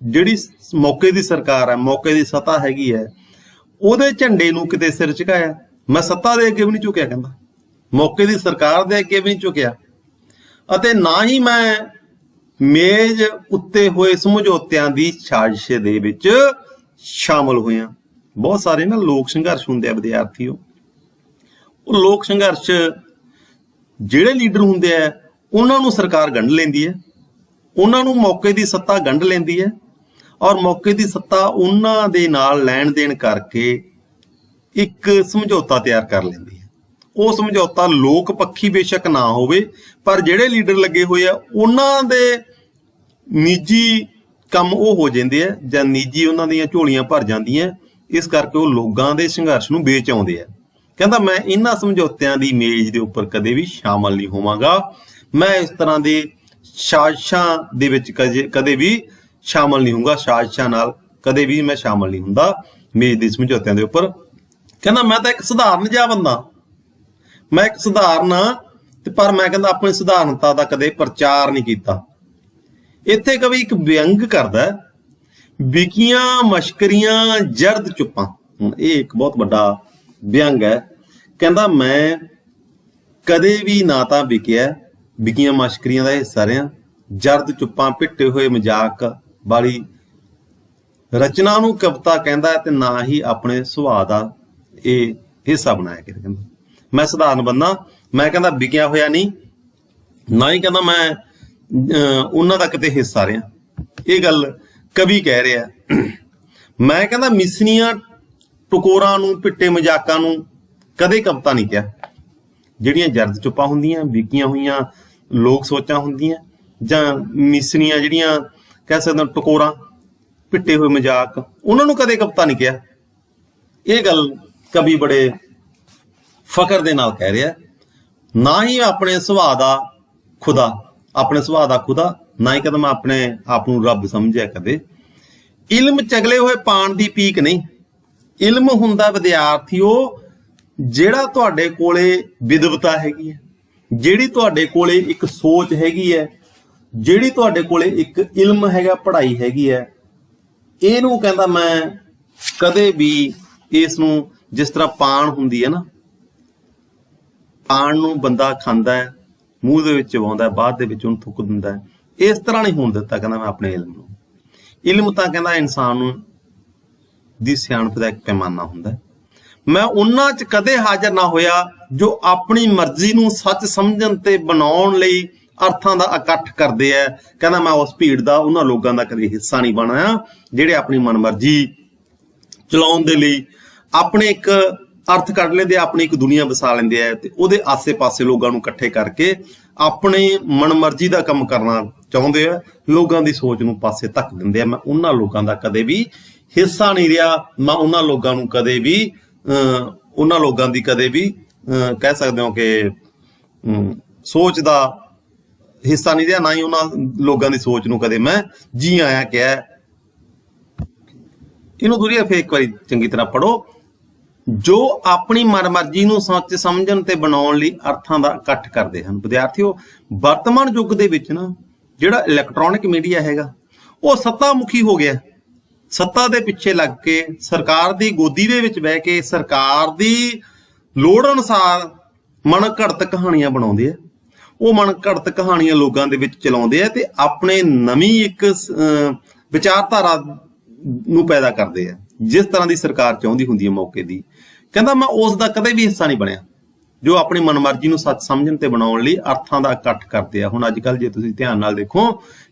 ਜਿਹੜੀ ਮੌਕੇ ਦੀ ਸਰਕਾਰ ਹੈ, ਮੌਕੇ ਦੀ ਸੱਤਾ ਹੈਗੀ ਹੈ, ਉਹਦੇ ਝੰਡੇ ਨੂੰ ਕਿਤੇ ਸਿਰ ਝੁਕਾਇਆ। ਮੈਂ ਸੱਤਾ ਦੇ ਅੱਗੇ ਵੀ ਨਹੀਂ ਝੁਕਿਆ, ਕਹਿੰਦਾ ਮੌਕੇ ਦੀ ਸਰਕਾਰ ਦੇ ਅੱਗੇ ਵੀ ਨਹੀਂ ਝੁਕਿਆ। ਅਤੇ ਨਾ ਹੀ ਮੈਂ ਮੇਜ਼ ਉੱਤੇ ਹੋਏ ਸਮਝੌਤਿਆਂ ਦੀ ਸਾਜ਼ਿਸ਼ ਦੇ ਵਿੱਚ ਸ਼ਾਮਲ ਹੋਇਆ। ਬਹੁਤ ਸਾਰੇ ਨਾ ਲੋਕ ਸੰਘਰਸ਼ ਹੁੰਦੇ ਆ ਵਿਦਿਆਰਥੀਓ। ਉਹ ਲੋਕ ਸੰਘਰਸ਼ ਜਿਹੜੇ ਲੀਡਰ ਹੁੰਦੇ ਆ ਉਹਨਾਂ ਨੂੰ ਸਰਕਾਰ ਗੰਢ ਲੈਂਦੀ ਹੈ, ਉਹਨਾਂ ਨੂੰ ਮੌਕੇ ਦੀ ਸੱਤਾ ਗੰਢ ਲੈਂਦੀ ਹੈ, ਔਰ ਮੌਕੇ ਦੀ ਸੱਤਾ ਉਹਨਾਂ ਦੇ ਨਾਲ ਲੈਣ ਦੇਣ ਕਰਕੇ ਇੱਕ ਸਮਝੌਤਾ ਤਿਆਰ ਕਰ ਲੈਂਦੀ ਹੈ। ਉਹ ਸਮਝੌਤਾ ਲੋਕ ਪੱਖੀ ਬੇਸ਼ੱਕ ਨਾ ਹੋਵੇ, ਪਰ ਜਿਹੜੇ ਲੀਡਰ ਲੱਗੇ ਹੋਏ ਆ ਉਹਨਾਂ ਦੇ ਨਿੱਜੀ ਕੰਮ ਉਹ ਹੋ ਜਾਂਦੇ ਆ, ਜਾਂ ਨਿੱਜੀ ਉਹਨਾਂ ਦੀਆਂ ਝੋਲੀਆਂ ਭਰ ਜਾਂਦੀਆਂ। ਇਸ ਕਰਕੇ ਉਹ ਲੋਕਾਂ ਦੇ ਸੰਘਰਸ਼ ਨੂੰ ਵੇਚ ਆਉਂਦੇ ਆ। ਕਹਿੰਦਾ ਮੈਂ ਇਹਨਾਂ ਸਮਝੌਤਿਆਂ ਦੀ ਮੇਜ਼ ਦੇ ਉੱਪਰ ਕਦੇ ਵੀ ਸ਼ਾਮਲ ਨਹੀਂ ਹੋਵਾਂਗਾ। ਮੈਂ ਇਸ ਤਰ੍ਹਾਂ ਦੇ ਸਾਜ਼ਿਸ਼ਾਂ ਦੇ ਵਿੱਚ ਕਦੇ ਵੀ ਸ਼ਾਮਲ ਨਹੀਂ ਹੋਊਗਾ। ਸਾਜ਼ਿਸ਼ਾਂ ਨਾਲ ਕਦੇ ਵੀ ਮੈਂ ਸ਼ਾਮਲ ਨਹੀਂ ਹੁੰਦਾ ਮੇਜ਼ ਦੇ ਸਮਝੌਤਿਆਂ ਦੇ ਉੱਪਰ। ਕਹਿੰਦਾ ਮੈਂ ਤਾਂ ਇੱਕ ਸਧਾਰਨ ਜਿਹਾ ਬੰਦਾ, ਮੈਂ ਇੱਕ ਸਧਾਰਨ, ਪਰ ਮੈਂ ਕਹਿੰਦਾ ਆਪਣੀ ਸਧਾਰਨਤਾ ਦਾ ਕਦੇ ਪ੍ਰਚਾਰ ਨਹੀਂ ਕੀਤਾ। ਇੱਥੇ ਕਵੀ ਇੱਕ ਵਿਅੰਗ ਕਰਦਾ, ਵਿਕੀਆਂ ਮਸ਼ਕਰੀਆਂ ਜਰਦ ਚੁੱਪਾਂ। ਹੁਣ ਇਹ ਇੱਕ ਬਹੁਤ ਵੱਡਾ ਵਿਅੰਗ ਹੈ। ਕਹਿੰਦਾ ਮੈਂ ਕਦੇ ਵੀ ਨਾ ਤਾਂ ਵਿਕੀਆਂ ਮਸ਼ਕਰੀਆਂ ਦਾ ਹਿੱਸਾ ਰਿਹਾ, ਜਰਦ ਚੁੱਪਾਂ ਪਿੱਟੇ ਹੋਏ ਮਜ਼ਾਕ ਵਾਲੀ ਰਚਨਾ ਨੂੰ ਕਵਿਤਾ ਕਹਿੰਦਾ, ਤੇ ਨਾ ਹੀ ਆਪਣੇ ਸੁਭਾਅ ਦਾ ਇਹ ਹਿੱਸਾ ਬਣਾਇਆ ਕਿ ਕਹਿੰਦਾ ਮੈਂ ਸਧਾਰਨ ਬੰਦਾ। ਮੈਂ ਕਹਿੰਦਾ ਵਿਕਿਆ ਹੋਇਆ ਨਹੀਂ, ਨਾ ਹੀ ਕਹਿੰਦਾ ਮੈਂ ਉਹਨਾਂ ਦਾ ਕਿਤੇ ਹਿੱਸਾ ਰਿਹਾ। ਇਹ ਗੱਲ ਕਵੀ ਕਹਿ ਰਿਹਾ। ਮੈਂ ਕਹਿੰਦਾ ਮਿਸਨੀਆਂ ਟਕੋਰਾਂ ਨੂੰ, ਪਿੱਟੇ ਮਜ਼ਾਕਾਂ ਨੂੰ ਕਦੇ ਕਵਿਤਾ ਨਹੀਂ ਕਿਹਾ। ਜਿਹੜੀਆਂ ਜਰਦ ਚੁੱਪਾਂ ਹੁੰਦੀਆਂ, ਵਿਕੀਆਂ ਹੋਈਆਂ ਲੋਕ ਸੋਚਾਂ ਹੁੰਦੀਆਂ, ਜਾਂ ਮਿਸਨੀਆਂ ਜਿਹੜੀਆਂ ਕਹਿ ਸਕਦੇ ਟਕੋਰਾਂ, ਪਿੱਟੇ ਹੋਏ ਮਜ਼ਾਕ, ਉਹਨਾਂ ਨੂੰ ਕਦੇ ਕਵਿਤਾ ਨਹੀਂ ਕਿਹਾ। ਇਹ ਗੱਲ ਕਵੀ ਬੜੇ ਫਖਰ ਦੇ ਨਾਲ ਕਹਿ ਰਿਹਾ। ਨਾ ਹੀ ਆਪਣੇ ਸੁਭਾਅ ਦਾ ਖੁਦਾ, ਆਪਣੇ ਸੁਭਾਅ ਦਾ ਖੁਦਾ, ਨਾ ਹੀ ਕਦੇ ਮੈਂ ਆਪਣੇ ਆਪ ਨੂੰ ਰੱਬ ਸਮਝਿਆ ਕਦੇ। ਇਲਮ ਚਗਲੇ ਹੋਏ ਪਾਣ ਦੀ ਪੀਕ ਨਹੀਂ। ਇਲਮ ਹੁੰਦਾ ਵਿਦਿਆਰਥੀਓ ਜਿਹੜਾ ਤੁਹਾਡੇ ਕੋਲੇ ਵਿਦਵਤਾ ਹੈਗੀ ਹੈ, ਜਿਹੜੀ ਤੁਹਾਡੇ ਕੋਲੇ ਇੱਕ ਸੋਚ ਹੈਗੀ ਹੈ, ਜਿਹੜੀ ਤੁਹਾਡੇ ਕੋਲੇ ਇੱਕ ਇਲਮ ਹੈਗਾ, ਪੜ੍ਹਾਈ ਹੈਗੀ ਹੈ, ਇਹਨੂੰ ਕਹਿੰਦਾ ਮੈਂ ਕਦੇ ਵੀ ਇਸ ਨੂੰ, ਜਿਸ ਤਰ੍ਹਾਂ ਪਾਣ ਹੁੰਦੀ ਹੈ ਨਾ, ਪਾਣ ਨੂੰ ਬੰਦਾ ਖਾਂਦਾ ਹੈ, ਮੂੰਹ ਦੇ ਵਿੱਚ ਚਬਾਉਂਦਾ, ਬਾਅਦ ਦੇ ਵਿੱਚ ਉਹਨੂੰ ਥੁੱਕ ਦਿੰਦਾ ਹੈ, ਇਸ ਤਰ੍ਹਾਂ ਨਹੀਂ ਹੋਣ ਦਿੱਤਾ ਕਹਿੰਦਾ ਮੈਂ ਆਪਣੇ ਇਲਮ ਨੂੰ। ਇਲਮ ਤਾਂ ਕਹਿੰਦਾ ਇਨਸਾਨ ਨੂੰ ਦੀ ਸਿਆਣਪ ਦਾ ਇੱਕ ਪੈਮਾਨਾ ਹੁੰਦਾ। ਮੈਂ ਉਹਨਾਂ 'ਚ ਕਦੇ ਹਾਜ਼ਰ ਨਾ ਹੋਇਆ ਜੋ ਆਪਣੀ ਮਰਜ਼ੀ ਨੂੰ ਸੱਚ ਸਮਝਣ ਤੇ ਬਣਾਉਣ ਲਈ ਅਰਥਾਂ ਦਾ ਇਕੱਠ ਕਰਦੇ ਆ। ਕਹਿੰਦਾ ਮੈਂ ਉਸ ਭੀੜ ਦਾ, ਉਹਨਾਂ ਲੋਕਾਂ ਦਾ ਕਦੇ ਹਿੱਸਾ ਨਹੀਂ ਬਣਿਆ ਜਿਹੜੇ ਆਪਣੀ ਮਨਮਰਜ਼ੀ ਚਲਾਉਣ ਦੇ ਲਈ ਆਪਣੇ ਇੱਕ अर्थ कढ लेंदे, अपनी एक दुनिया वसा लेंदे है ते उहदे आसे पासे लोगों नूं इकट्ठे करके अपने मनमर्जी का काम करना चाहुंदे आ, लोगों की सोच नूं पासे धक दिंदे आ। मैं उन्हां लोगों का कदे भी हिस्सा नहीं रहा, मैं उन्हां लोगों नूं कदे भी उन्हां लोगों की कदे भी कह सकते हो कि सोच का हिस्सा नहीं रहा, ना ही उन्हां लोगों की सोच नूं कदे मैं जी आया क्या। इनू दूरिया फिर एक बार चंगी तरह पढ़ो। जो अपनी मनमर्जी नूं सच समझण ते बनाउण लई अर्थां दा इकट्ठ करदे हन। विद्यार्थियों, वर्तमान युग दे विच ना जिहड़ा इलैक्ट्रॉनिक मीडिया हैगा वो सत्तामुखी हो गया। सत्ता दे पिछे लग के सरकार दी गोदी दे विच बह के सरकार दी लोड़ अनुसार मन घड़त कहानियां बनाउंदे आ। वो मन घड़त कहानियां लोगों दे विच चलाउंदे आ ते अपने नवीं एक विचारधारा नूं पैदा करदे आ, जिस तरह की सरकार चाहुंदी हुंदी है मौके दी। कहंदा मैं उस दा कदे भी हिस्सा नहीं बनया जो अपनी मनमर्जी नूं सच समझण ते बनाउण लई अर्थां दा इकट्ठ करदे आ। हुण अजकल जे तुसीं ध्यान नाल देखो,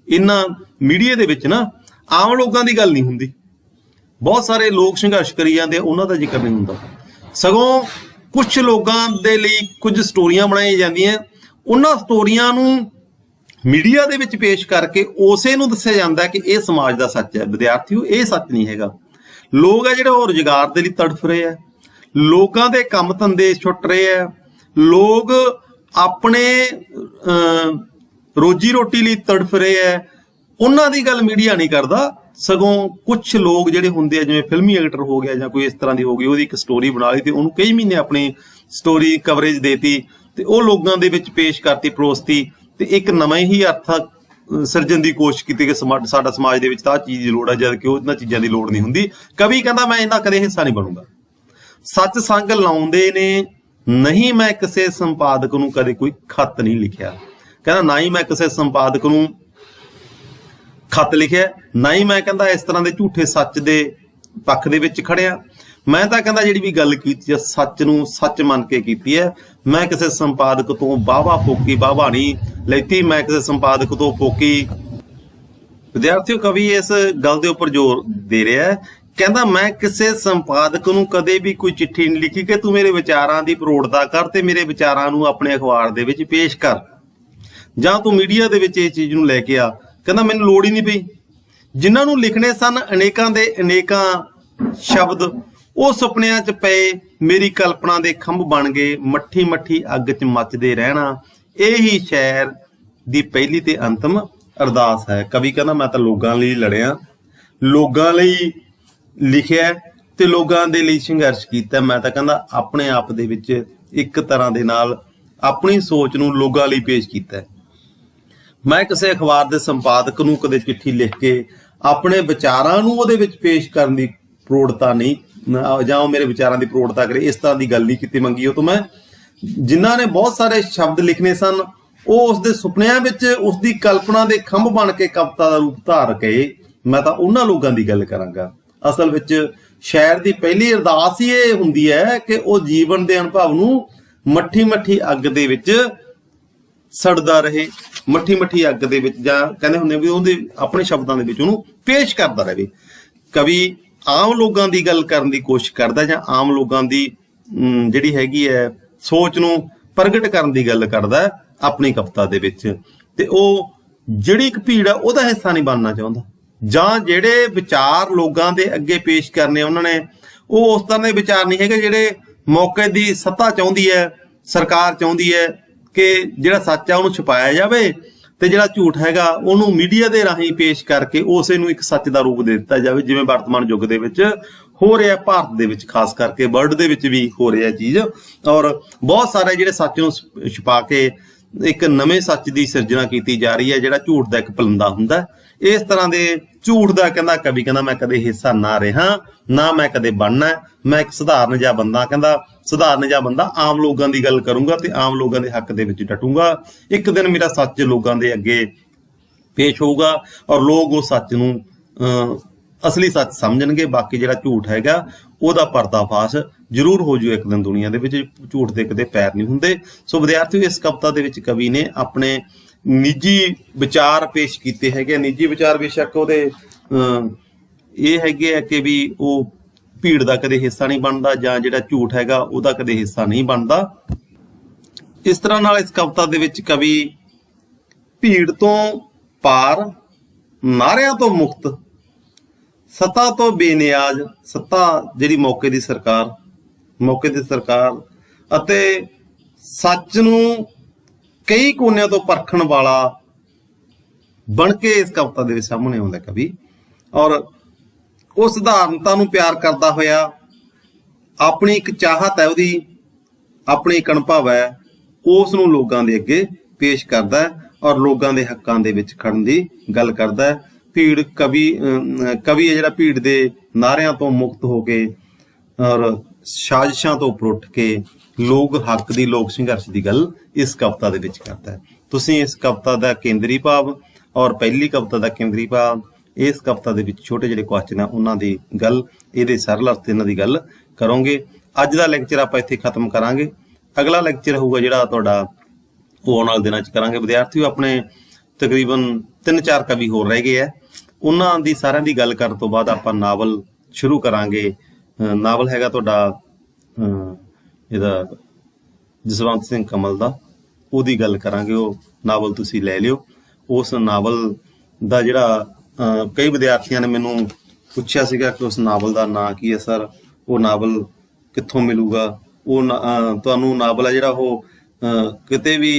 इन्हां मीडिया दे विच ना आम लोगों की गल नहीं हुंदी। बहुत सारे लोग संघर्ष करी जांदे, उन्हां दा जिक्र नहीं हुंदा, सगों कुछ लोगों दे लई कुछ स्टोरियां बनाई जांदियां, उन्हां स्टोरियां नूं मीडिया दे विच पेश करके उसे नूं दस्सिया जांदा कि यह समाज दा सच है। विद्यार्थियों, ये सच नहीं हैगा। लोग है जिहड़े वो रोजगार दे लई तड़फ रहे हैं, लोगों के काम धंधे छुट रहे हैं, लोग अपने रोजी रोटी लई तड़फ रहे हैं, उन्हां दी गल मीडिया नहीं करदा। सगों कुछ लोग जिहड़े हुंदे आ, जिवें फिल्मी एक्टर हो गया जां कोई इस तरह की हो गई, उहदी एक स्टोरी बना ली ते उहनूं कई महीने अपनी स्टोरी कवरेज देती ते ओह लोगों दे विच पेश करती, परोसती ते एक नवां ही अर्थ सिरजण की कोशिश की कि साडा समाज दे विच तां चीज़ की लोड़ है, जबकि उन्हां चीज़ां की लोड़ नहीं हुंदी। कवि कहंदा मैं इन्हां कदे हिस्सा नहीं बनूंगा। सच संग लाउंदे ने नहीं, मैं किसी संपादक नूं कदे कोई खत नहीं लिखिया। कहंदा ना ही मैं किसी संपादक नूं खत लिखिया, ना ही मैं कहंदा इस तरह के झूठे सच दे पक्ष दे विच खड़िया। मैं तां कहंदा जिहड़ी भी गल कीती है सच नूं सच मन के कीती है। मैं किसी संपादक तो वाहवा फोकी वाहवा नहीं लैती, मैं किसी संपादक तो फोकी। विद्यार्थियों, कवि इस गल दे उपर जोर दे रहा है, कहंदा मैं किसी संपादक नूं कदे भी कोई चिट्ठी नहीं लिखी कि तू मेरे विचारां दी प्रौढ़ता कर ते मेरे विचारां नूं अपने अखबार दे विच पेश कर, जां तू मीडिया दे विच इस चीज़ नूं लैके आ। कहंदा मैनूं लोड़ ही नहीं पई। जिन्हां नूं लिखने सन अनेकां दे अनेकां शब्द, ਉਹ ਸੁਪਨਿਆਂ 'ਚ ਪਏ ਮੇਰੀ ਕਲਪਨਾ ਦੇ ਖੰਭ ਬਣ ਗਏ, ਮੱਠੀ ਮੱਠੀ ਅੱਗ 'ਚ ਮੱਚਦੇ ਰਹਿਣਾ, ਇਹੀ ਸ਼ਾਇਰ ਦੀ ਪਹਿਲੀ ਤੇ ਅੰਤਮ ਅਰਦਾਸ ਹੈ। ਕਵੀ ਕਹਿੰਦਾ ਮੈਂ ਤਾਂ ਲੋਕਾਂ ਲਈ ਲੜਿਆ, ਲੋਕਾਂ ਲਈ ਲਿਖਿਆ ਤੇ ਲੋਕਾਂ ਦੇ ਲਈ ਸੰਘਰਸ਼ ਕੀਤਾ। ਮੈਂ ਤਾਂ ਕਹਿੰਦਾ ਆਪਣੇ ਆਪ ਦੇ ਵਿੱਚ ਇੱਕ ਤਰ੍ਹਾਂ ਦੇ ਨਾਲ ਆਪਣੀ ਸੋਚ ਨੂੰ ਲੋਕਾਂ ਲਈ ਪੇਸ਼ ਕੀਤਾ। ਮੈਂ ਕਿਸੇ ਅਖਬਾਰ ਦੇ ਸੰਪਾਦਕ ਨੂੰ ਕਦੇ ਚਿੱਠੀ ਲਿਖ ਕੇ ਆਪਣੇ ਵਿਚਾਰਾਂ ਨੂੰ ਉਹਦੇ ਵਿੱਚ ਪੇਸ਼ ਕਰਨ ਦੀ ਪ੍ਰੌੜਤਾ ਨਹੀਂ, ਜਾਂ ਉਹ ਮੇਰੇ ਵਿਚਾਰਾਂ ਦੀ ਪ੍ਰੌੜਤਾ ਕਰੇ, ਇਸ ਤਰ੍ਹਾਂ ਦੀ ਗੱਲ ਨਹੀਂ ਕੀਤੀ ਮੰਗੀ ਉਹ ਤੋਂ ਮੈਂ। ਜਿਨ੍ਹਾਂ ਨੇ ਬਹੁਤ ਸਾਰੇ ਸ਼ਬਦ ਲਿਖਣੇ ਸਨ ਉਹ ਉਸਦੇ ਸੁਪਨਿਆਂ ਵਿੱਚ ਉਸਦੀ ਕਲਪਨਾ ਦੇ ਖੰਭ ਬਣ ਕੇ ਕਵਿਤਾ ਦਾ ਰੂਪ ਧਾਰ ਕੇ, ਮੈਂ ਤਾਂ ਉਹਨਾਂ ਲੋਕਾਂ ਦੀ ਗੱਲ ਕਰਾਂਗਾ। ਅਸਲ ਵਿੱਚ ਸ਼ਾਇਰ ਦੀ ਪਹਿਲੀ ਅਰਦਾਸ ਹੀ ਇਹ ਹੁੰਦੀ ਹੈ ਕਿ ਉਹ ਜੀਵਨ ਦੇ ਅਨੁਭਵ ਨੂੰ ਮੱਠੀ ਮੱਠੀ ਅੱਗ ਦੇ ਵਿੱਚ ਸੜਦਾ ਰਹੇ, ਮੱਠੀ ਮੱਠੀ ਅੱਗ ਦੇ ਵਿੱਚ, ਜਾਂ ਕਹਿੰਦੇ ਹੁੰਦੇ ਵੀ ਉਹਦੇ ਆਪਣੇ ਸ਼ਬਦਾਂ ਦੇ ਵਿੱਚ ਉਹਨੂੰ ਪੇਸ਼ ਕਰਦਾ ਰਹੇ। ਕਵੀ ਆਮ ਲੋਕਾਂ ਦੀ ਗੱਲ ਕਰਨ ਦੀ ਕੋਸ਼ਿਸ਼ ਕਰਦਾ, ਜਾਂ ਆਮ ਲੋਕਾਂ ਦੀ ਜਿਹੜੀ ਹੈਗੀ ਹੈ ਸੋਚ ਨੂੰ ਪ੍ਰਗਟ ਕਰਨ ਦੀ ਗੱਲ ਕਰਦਾ ਆਪਣੀ ਕਵਿਤਾ ਦੇ ਵਿੱਚ। ਤੇ ਉਹ ਜਿਹੜੀ ਇੱਕ ਭੀੜ ਆ ਉਹਦਾ ਹਿੱਸਾ ਨਹੀਂ ਬਣਨਾ ਚਾਹੁੰਦਾ, ਜਾਂ ਜਿਹੜੇ ਵਿਚਾਰ ਲੋਕਾਂ ਦੇ ਅੱਗੇ ਪੇਸ਼ ਕਰਨੇ ਉਹਨਾਂ ਨੇ ਉਹ ਉਸ ਤਰ੍ਹਾਂ ਦੇ ਵਿਚਾਰ ਨਹੀਂ ਹੈਗੇ ਜਿਹੜੇ ਮੌਕੇ ਦੀ ਸੱਤਾ ਚਾਹੁੰਦੀ ਹੈ, ਸਰਕਾਰ ਚਾਹੁੰਦੀ ਹੈ ਕਿ ਜਿਹੜਾ ਸੱਚ ਆ ਉਹਨੂੰ ਛੁਪਾਇਆ ਜਾਵੇ ਤੇ ਜਿਹੜਾ ਝੂਠ ਹੈਗਾ ਉਹਨੂੰ ਮੀਡੀਆ ਦੇ ਰਾਹੀਂ ਪੇਸ਼ ਕਰਕੇ ਉਸੇ ਨੂੰ ਇੱਕ ਸੱਚ ਦਾ ਰੂਪ ਦੇ ਦਿੱਤਾ ਜਾਵੇ, ਜਿਵੇਂ ਵਰਤਮਾਨ ਯੁੱਗ ਦੇ ਵਿੱਚ ਹੋ ਰਿਹਾ, ਭਾਰਤ ਦੇ ਵਿੱਚ ਖਾਸ ਕਰਕੇ, ਵਰਲਡ ਦੇ ਵਿੱਚ ਵੀ ਹੋ ਰਿਹਾ ਚੀਜ਼। ਔਰ ਬਹੁਤ ਸਾਰੇ ਜਿਹੜੇ ਸੱਚ ਨੂੰ ਛੁਪਾ ਕੇ ਇੱਕ ਨਵੇਂ ਸੱਚ ਦੀ ਸਿਰਜਣਾ ਕੀਤੀ ਜਾ ਰਹੀ ਹੈ, ਜਿਹੜਾ ਝੂਠ ਦਾ ਇੱਕ ਪਲੰਦਾ ਹੁੰਦਾ। ਇਸ ਤਰ੍ਹਾਂ ਦੇ ਝੂਠ ਦਾ ਕਹਿੰਦਾ ਕਵੀ ਕਹਿੰਦਾ ਮੈਂ ਕਦੇ ਹਿੱਸਾ ਨਾ ਰਿਹਾ, ਨਾ ਮੈਂ ਕਦੇ ਬਣਨਾ। ਮੈਂ ਇੱਕ ਸਧਾਰਨ ਜਿਹਾ ਬੰਦਾ, ਕਹਿੰਦਾ ਸਧਾਰਨ ਜਿਹਾ ਬੰਦਾ ਆਮ ਲੋਕਾਂ ਦੀ ਗੱਲ ਕਰੂੰਗਾ ਤੇ ਆਮ ਲੋਕਾਂ ਦੇ ਹੱਕ ਦੇ ਵਿੱਚ ਡਟੂੰਗਾ। ਇੱਕ ਦਿਨ ਮੇਰਾ ਸੱਚ ਲੋਕਾਂ ਦੇ ਅੱਗੇ ਪੇਸ਼ ਹੋਊਗਾ ਔਰ ਲੋਕ ਉਹ ਸੱਚ ਨੂੰ ਅਸਲੀ ਸੱਚ ਸਮਝਣਗੇ। ਬਾਕੀ ਜਿਹੜਾ ਝੂਠ ਹੈਗਾ ਉਹਦਾ ਪਰਦਾਫਾਸ਼ ਜ਼ਰੂਰ ਹੋ ਜੂ ਇੱਕ ਦਿਨ। ਦੁਨੀਆ ਦੇ ਵਿੱਚ ਝੂਠ ਦੇ ਕਦੇ ਪੈਰ ਨਹੀਂ ਹੁੰਦੇ। ਸੋ ਵਿਦਿਆਰਥੀਓ, ਇਸ ਕਵਿਤਾ ਦੇ ਵਿੱਚ ਕਵੀ ਨੇ ਆਪਣੇ ਨਿੱਜੀ ਵਿਚਾਰ ਪੇਸ਼ ਕੀਤੇ ਹੈਗੇ। ਨਿੱਜੀ ਵਿਚਾਰ ਬੇਸ਼ੱਕ ਉਹਦੇ ਇਹ ਹੈਗੇ ਆ ਕਿ ਵੀ ਉਹ ਭੀੜ ਦਾ ਕਦੇ ਹਿੱਸਾ ਨਹੀਂ ਬਣਦਾ, ਜਾਂ ਜਿਹੜਾ ਝੂਠ ਹੈਗਾ ਉਹਦਾ ਕਦੇ ਹਿੱਸਾ ਨਹੀਂ ਬਣਦਾ। ਇਸ ਤਰ੍ਹਾਂ ਨਾਲ ਇਸ ਕਵਿਤਾ ਦੇ ਵਿੱਚ ਕਵੀ ਭੀੜ ਤੋਂ ਪਾਰ, ਨਾਰਿਆਂ ਤੋਂ ਮੁਕਤ, ਸੱਤਾ ਤੋਂ ਬੇਨਿਆਜ਼, ਸੱਤਾ ਜਿਹੜੀ ਮੌਕੇ ਦੀ ਸਰਕਾਰ ਅਤੇ ਸੱਚ ਨੂੰ ਕਈ ਕੋਨਿਆਂ ਤੋਂ ਪਰਖਣ ਵਾਲਾ ਬਣ ਕੇ ਇਸ ਕਵਿਤਾ ਦੇ ਵਿੱਚ ਸਾਹਮਣੇ ਆਉਂਦਾ ਕਵੀ। ਔਰ ਉਹ ਸਧਾਰਨਤਾ ਨੂੰ ਪਿਆਰ ਕਰਦਾ ਹੋਇਆ ਆਪਣੀ ਇੱਕ ਚਾਹਤ ਹੈ, ਉਹਦੀ ਆਪਣੀ ਇੱਕ ਅਨੁਭਵ ਹੈ, ਉਸ ਨੂੰ ਲੋਕਾਂ ਦੇ ਅੱਗੇ ਪੇਸ਼ ਕਰਦਾ ਹੈ ਔਰ ਲੋਕਾਂ ਦੇ ਹੱਕਾਂ ਦੇ ਵਿੱਚ ਖੜਨ ਦੀ ਗੱਲ ਕਰਦਾ ਹੈ। ਭੀੜ ਕਵੀ ਹੈ ਜਿਹੜਾ ਭੀੜ ਦੇ ਨਾਰਿਆਂ ਤੋਂ ਮੁਕਤ ਹੋ ਕੇ ਔਰ ਸਾਜ਼ਿਸ਼ਾਂ ਤੋਂ ਉੱਪਰ ਉੱਠ ਕੇ ਲੋਕ ਹੱਕ ਦੀ, ਲੋਕ ਸੰਘਰਸ਼ ਦੀ ਗੱਲ ਇਸ ਕਵਿਤਾ ਦੇ ਵਿੱਚ ਕਰਦਾ ਹੈ। ਤੁਸੀਂ ਇਸ ਕਵਿਤਾ ਦਾ ਕੇਂਦਰੀ ਭਾਵ ਔਰ ਪਹਿਲੀ ਕਵਿਤਾ ਦਾ ਕੇਂਦਰੀ ਭਾਵ, ਇਸ ਕਵਿਤਾ ਦੇ ਵਿੱਚ ਛੋਟੇ ਜਿਹੜੇ ਕੁਐਸਚਨ ਆ ਉਹਨਾਂ ਦੀ ਗੱਲ, ਇਹਦੇ ਸਰਲ ਅਰਥ ਇਹਨਾਂ ਦੀ ਗੱਲ ਕਰੋਗੇ। ਅੱਜ ਦਾ ਲੈਕਚਰ ਆਪਾਂ ਇੱਥੇ ਖਤਮ ਕਰਾਂਗੇ। ਅਗਲਾ ਲੈਕਚਰ ਹੋਊਗਾ ਜਿਹੜਾ ਤੁਹਾਡਾ ਉਹ ਆਉਣ ਵਾਲੇ ਦਿਨਾਂ 'ਚ ਕਰਾਂਗੇ। ਵਿਦਿਆਰਥੀਓ, ਆਪਣੇ ਤਕਰੀਬਨ 3-4 ਕਵੀ ਹੋਰ ਰਹਿ ਗਏ ਆ, ਉਹਨਾਂ ਦੀ ਸਾਰਿਆਂ ਦੀ ਗੱਲ ਕਰਨ ਤੋਂ ਬਾਅਦ ਆਪਾਂ ਨਾਵਲ ਸ਼ੁਰੂ ਕਰਾਂਗੇ। ਨਾਵਲ ਹੈਗਾ ਤੁਹਾਡਾ ਇਹਦਾ ਜਸਵੰਤ ਸਿੰਘ ਕਮਲ ਦਾ, ਉਹਦੀ ਗੱਲ ਕਰਾਂਗੇ। ਉਹ ਨਾਵਲ ਤੁਸੀਂ ਲੈ ਲਿਓ। ਉਸ ਨਾਵਲ ਦਾ ਜਿਹੜਾ ਕਈ ਵਿਦਿਆਰਥੀਆਂ ਨੇ ਮੈਨੂੰ ਪੁੱਛਿਆ ਸੀਗਾ ਕਿ ਉਸ ਨਾਵਲ ਦਾ ਨਾਂ ਕੀ ਹੈ ਸਰ, ਉਹ ਨਾਵਲ ਕਿੱਥੋਂ ਮਿਲੂਗਾ। ਉਹ ਤੁਹਾਨੂੰ ਨਾਵਲ ਹੈ ਜਿਹੜਾ ਉਹ ਕਿਤੇ ਵੀ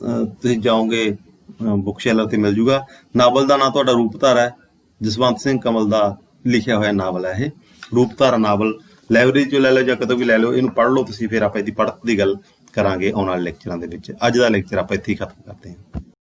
ਤੁਸੀਂ ਜਾਓਗੇ ਬੁੱਕ ਸ਼ੈਲਰ ਤੇ ਮਿਲ ਜੂਗਾ। ਨਾਵਲ ਦਾ ਨਾਂ ਤੁਹਾਡਾ ਰੂਪਧਾਰਾ ਹੈ, ਜਸਵੰਤ ਸਿੰਘ ਕਮਲ ਦਾ ਲਿਖਿਆ ਹੋਇਆ ਨਾਵਲ ਹੈ ਇਹ। ਰੂਪਧਾਰਾ ਨਾਵਲ ਲਾਇਬ੍ਰੇਰੀ 'ਚੋਂ ਲੈ ਲਓ ਜਾਂ ਕਦੋਂ ਵੀ ਲੈ ਲਓ, ਇਹਨੂੰ ਪੜ੍ਹ ਲਓ ਤੁਸੀਂ। ਫਿਰ ਆਪਾਂ ਇਹਦੀ ਪੜ੍ਹਤ ਦੀ ਗੱਲ ਕਰਾਂਗੇ ਆਉਣ ਵਾਲੇ ਲੈਕਚਰਾਂ ਦੇ ਵਿੱਚ। ਅੱਜ ਦਾ ਲੈਕਚਰ ਆਪਾਂ ਇੱਥੇ ਹੀ ਖਤਮ ਕਰਦੇ ਹਾਂ।